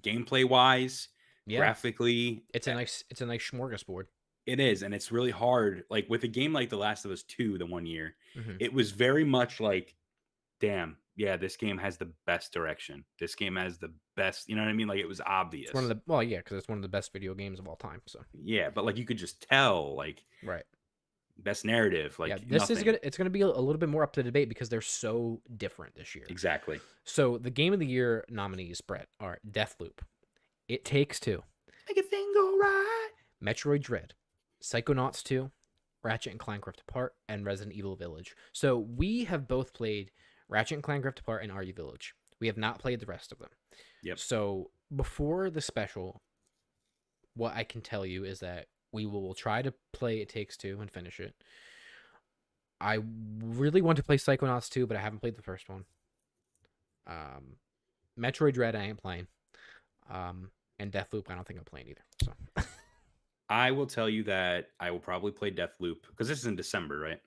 C: gameplay wise, graphically.
E: It's a nice smorgasbord.
C: It is, and it's really hard. Like with a game like The Last of Us 2, the one year,
E: Mhm.
C: it was very much like, damn, yeah, this game has the best direction. This game has the best, you know what I mean? Like it was obvious.
E: It's one of the because it's one of the best video games of all time. So
C: yeah, but like you could just tell, like
E: right,
C: best narrative, like
E: yeah, this
C: nothing.
E: is gonna it's gonna be a little bit more up to debate because they're so different this year.
C: Exactly.
E: So the Game of the Year nominees, Brett, are Deathloop, It Takes Two,
C: Make a thing go right.
E: Metroid Dread, Psychonauts 2, Ratchet and Clank Rift Apart, and Resident Evil Village. So we have both played Ratchet and Clank Rift Apart and RE Village. We have not played the rest of them.
C: Yep.
E: So before the special, what I can tell you is that we will try to play It Takes Two and finish it. I really want to play Psychonauts 2, but I haven't played the first one. Metroid Dread I ain't playing. And Deathloop I don't think I'm playing either. So
C: I will tell you that I will probably play Deathloop because this is in December, right?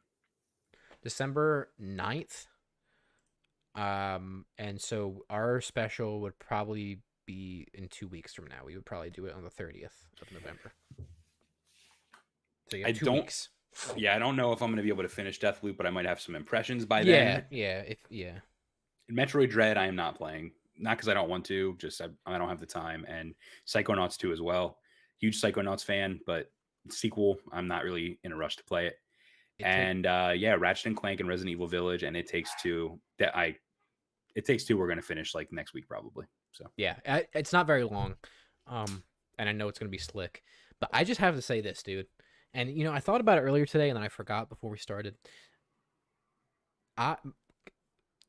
E: December 9th. And so our special would probably be in 2 weeks from now. We would probably do it on the 30th of November. So you got 2 weeks.
C: Yeah, I don't know if I'm going to be able to finish Deathloop, but I might have some impressions by then.
E: Yeah.
C: In Metroid Dread, I am not playing. Not because I don't want to, just I don't have the time. And Psychonauts 2 as well. Huge Psychonauts fan, but sequel, I'm not really in a rush to play it. Ratchet and Clank and Resident Evil Village and It Takes Two. It Takes Two we're going to finish like next week probably. So
E: yeah, it's not very long. And I know it's going to be slick. But I just have to say this, dude. And, you know, I thought about it earlier today, and then I forgot before we started.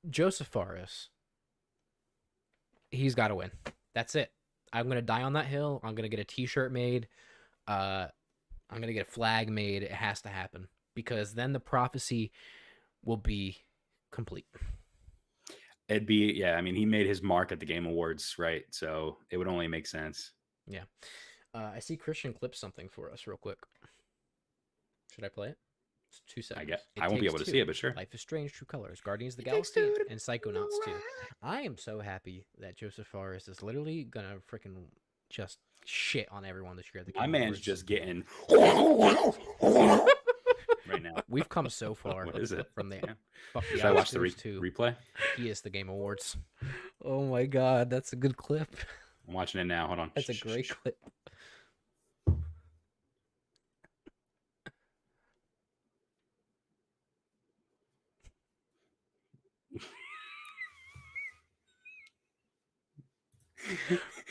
E: Joseph Fares, he's got to win. That's it. I'm going to die on that hill. I'm going to get a T-shirt made. I'm going to get a flag made. It has to happen. Because then the prophecy will be complete.
C: It'd be, yeah, I mean, he made his mark at the Game Awards, right? So it would only make sense.
E: Yeah. I see Christian clip something for us real quick. Should I play it? It's 2 seconds.
C: I won't be able to see it, but sure.
E: Life is Strange, True Colors, Guardians of the Galaxy, and Psychonauts 2. I am so happy that Joseph Fares is literally going to freaking just shit on everyone this year at the Game
C: My man's
E: Awards.
C: just getting right now.
E: We've come so far.
C: What is it?
E: From the fuck the
C: Should I watch the
E: Oscars to
C: replay?
E: He is the Game Awards. Oh my god, that's a good clip.
C: I'm watching it now. Hold on.
E: That's a great clip.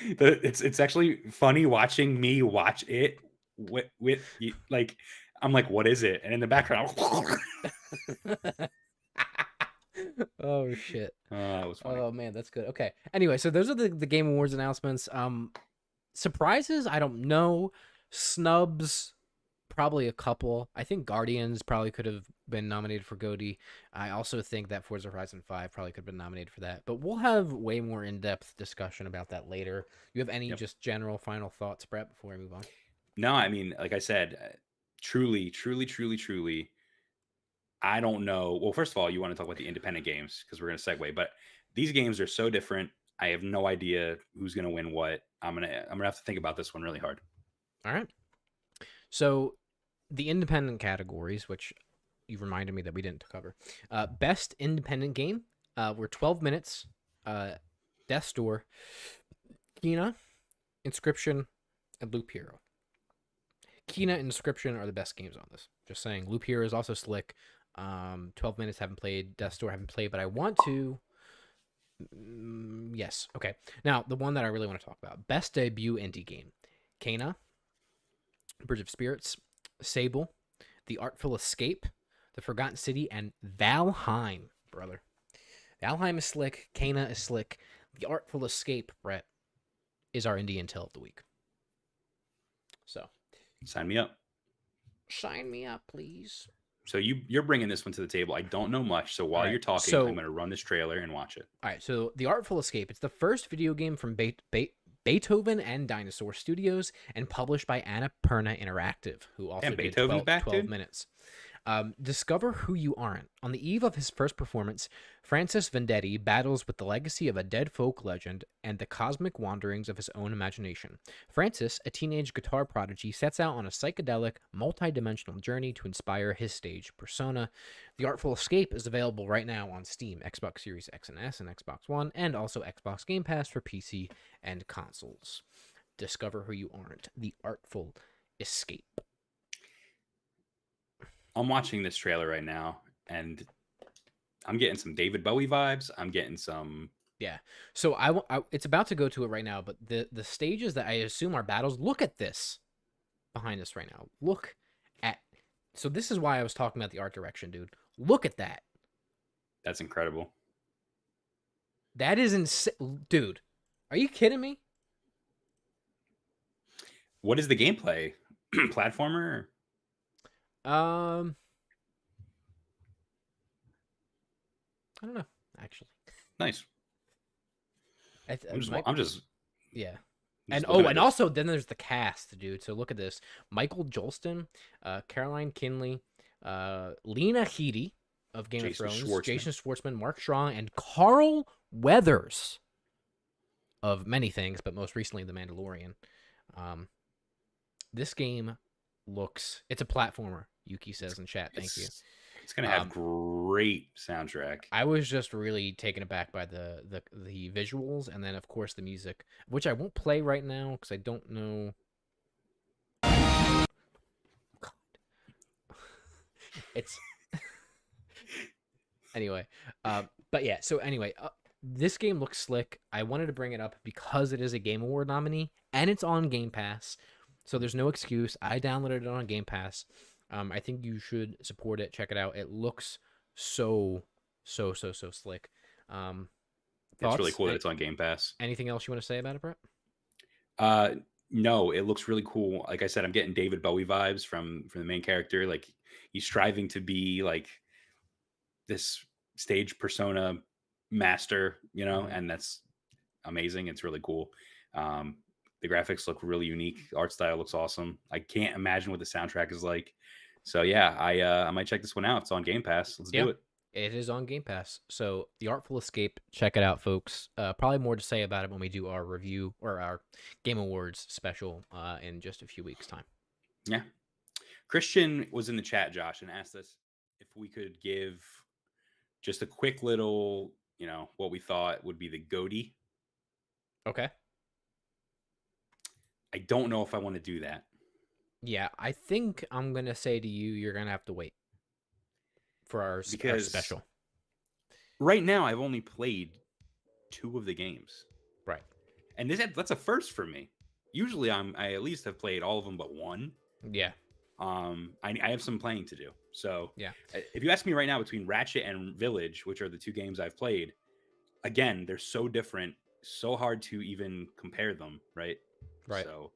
C: It's actually funny watching me watch it with like I'm like, what is it? And in the background,
E: Oh shit.
C: that was funny.
E: Oh man, that's good. Okay. Anyway, so those are the Game Awards announcements. Surprises, I don't know. Snubs, probably a couple. I think Guardians probably could have been nominated for GOTY. I also think that Forza Horizon 5 probably could have been nominated for that. But we'll have way more in-depth discussion about that later. You have any just general final thoughts, Brett, before we move on?
C: No, I mean, like I said, truly, I don't know. Well, first of all, you want to talk about the independent games because we're going to segue, but these games are so different. I have no idea who's going to win what. I'm going to have to think about this one really hard.
E: All right. So the independent categories, which you reminded me that we didn't cover. Best independent game. We're 12 minutes. Death's Door, Kina, Inscription, and Loop Hero. Kina and Inscription are the best games on this. Just saying. Loop Hero is also slick. 12 minutes haven't played. Death's Door haven't played, but I want to. Yes. Okay. Now, the one that I really want to talk about. Best debut indie game. Kena, Bridge of Spirits, Sable, The Artful Escape, The Forgotten City, and Valheim, brother. Valheim is slick. Kena is slick. The Artful Escape, Brett, is our indie intel of the week. So,
C: Sign me up.
E: sign me up, please.
C: So you're bringing this one to the table. I don't know much, so while
E: Right.
C: you're talking,
E: So-
C: I'm going to run this trailer and watch it.
E: All right, so The Artful Escape. It's the first video game from Beethoven and Dinosaur Studios and published by Annapurna Interactive, who also
C: And
E: did
C: Beethoven's
E: 12,
C: back,
E: 12
C: dude?
E: minutes. Discover who you aren't. On the eve of his first performance, Francis Vendetti battles with the legacy of a dead folk legend and the cosmic wanderings of his own imagination. Francis, a teenage guitar prodigy, sets out on a psychedelic, multi-dimensional journey to inspire his stage persona. The Artful Escape is available right now on Steam, Xbox Series X and S, and Xbox One, and also Xbox Game Pass for PC and consoles. Discover who you aren't. The Artful Escape.
C: I'm watching this trailer right now, and I'm getting some David Bowie vibes. I'm getting some.
E: Yeah. So it's about to go to it right now, but the stages that I assume are battles, look at this behind us right now. Look at. So this is why I was talking about the art direction, dude. Look at that.
C: That's incredible.
E: That is insane. Dude, are you kidding me?
C: What is the gameplay? Platformer?
E: I don't know, actually.
C: Nice. I'm just.
E: Yeah.
C: just
E: And
C: looking at
E: and
C: this.
E: also then there's the cast, dude. So look at this: Michael Jolston, Caroline Kinley, Lena Headey of Game of
C: Jason
E: Thrones,
C: Schwartzman.
E: Jason Schwartzman, Mark Strong, and Carl Weathers of many things, but most recently The Mandalorian. This game it's a platformer. Yuki says in chat. Thank you.
C: It's gonna have great soundtrack.
E: I was just really taken aback by the visuals, and then of course the music, which I won't play right now because I don't know. God. It's anyway, but yeah. So anyway, this game looks slick. I wanted to bring it up because it is a Game Award nominee and it's on Game Pass, so there's no excuse. I downloaded it on Game Pass. I think you should support it. Check it out. It looks so slick.
C: It's really cool that it's on Game Pass.
E: Anything else you want to say about it, Brett?
C: No, it looks really cool. Like I said, I'm getting David Bowie vibes from the main character. Like he's striving to be like this stage persona master, and that's amazing. It's really cool. The graphics look really unique. The art style looks awesome. I can't imagine what the soundtrack is like. So yeah, I might check this one out. It's on Game Pass. Let's do it.
E: It is on Game Pass. So The Artful Escape, check it out, folks. Probably more to say about it when we do our review or our Game Awards special in just a few weeks' time.
C: Yeah. Christian was in the chat, Josh, and asked us if we could give just a quick little, what we thought would be the GOTY.
E: Okay.
C: I don't know if I want to do that.
E: Yeah, I think I'm going to say to you, you're going to have to wait for our special.
C: Right now, I've only played 2 of the games.
E: Right.
C: And that's a first for me. Usually I at least have played all of them but one.
E: Yeah.
C: I have some playing to do. So
E: yeah,
C: if you ask me right now between Ratchet and Village, which are the 2 games I've played, again, they're so different, so hard to even compare them, right?
E: Right.
C: So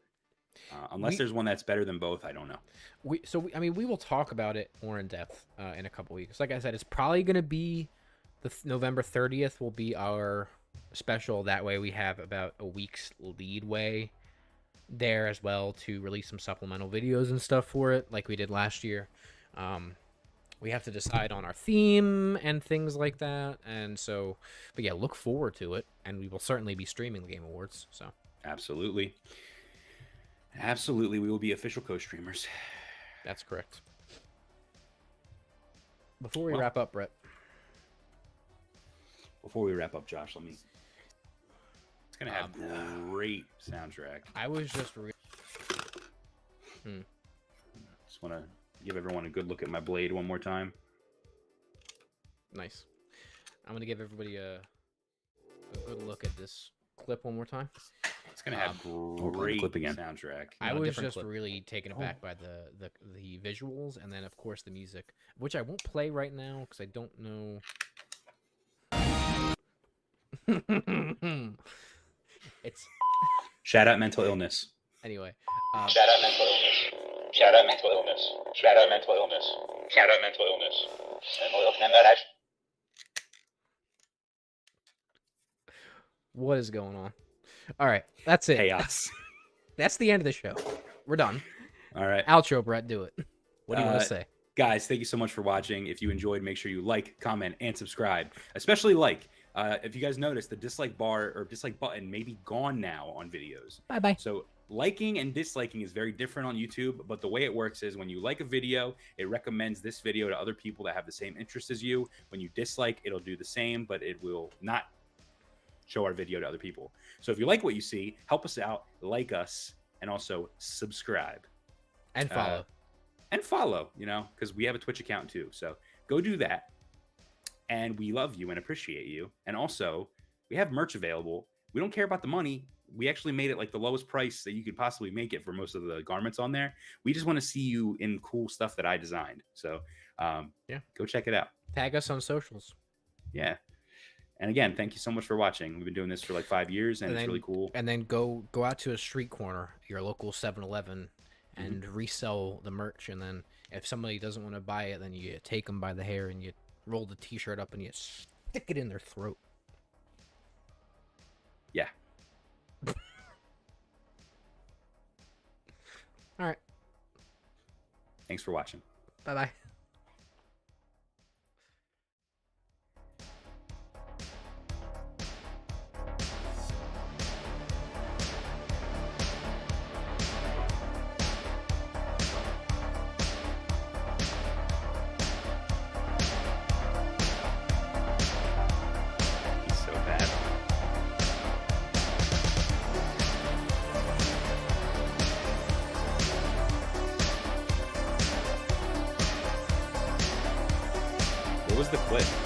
C: unless there's one that's better than both, I don't know.
E: We will talk about it more in depth in a couple weeks. Like I said, it's probably going to be November 30th will be our special. That way we have about a week's leadway there as well to release some supplemental videos and stuff for it like we did last year. We have to decide on our theme and things like that. And so, but yeah, look forward to it. And we will certainly be streaming the Game Awards. So
C: Absolutely, we will be official co-streamers.
E: That's correct. Before we
C: Well-
E: wrap up, Brett.
C: Before we wrap up, Josh, it's gonna have great soundtrack.
E: I was just
C: Just want to give everyone a good look at my blade one more time.
E: nice. I'm gonna give everybody a good look at this clip one more time.
C: It's gonna have
D: playing the
C: great
D: clip again.
C: soundtrack.
E: I No, was different just clip. really taken aback by the visuals and then of course the music, which I won't play right now because I don't know. It's
C: Shout out mental illness.
E: anyway.
B: Shout out mental illness. Shout out mental illness. Shout out mental illness. Shout out mental illness. Mental illness.
E: What is going on? All right, that's it.
C: Chaos.
E: That's the end of the show. We're done.
C: All right.
E: Outro, Brett. Do it. What do you want to say?
C: Guys, thank you so much for watching. If you enjoyed, make sure you like, comment, and subscribe. Especially like. If you guys noticed, the dislike bar or dislike button may be gone now on videos.
E: Bye bye.
C: So liking and disliking is very different on YouTube, but the way it works is when you like a video, it recommends this video to other people that have the same interest as you. When you dislike, it'll do the same, but it will not show our video to other people. So if you like what you see, help us out, like us, and also subscribe.
E: And follow.
C: And follow, because we have a Twitch account too. So go do that. And we love you and appreciate you. And also, we have merch available. We don't care about the money. We actually made it like the lowest price that you could possibly make it for most of the garments on there. We just want to see you in cool stuff that I designed. So
E: yeah,
C: go check it out.
E: Tag us on socials.
C: Yeah. And again, thank you so much for watching. We've been doing this for like 5 years, and it's really cool.
E: And then go out to a street corner, your local 7-Eleven, and resell the merch. And then if somebody doesn't want to buy it, then you take them by the hair and you roll the t-shirt up and you stick it in their throat.
C: Yeah.
E: All right.
C: Thanks for watching.
E: Bye-bye.
C: He's so bad. What was the clip?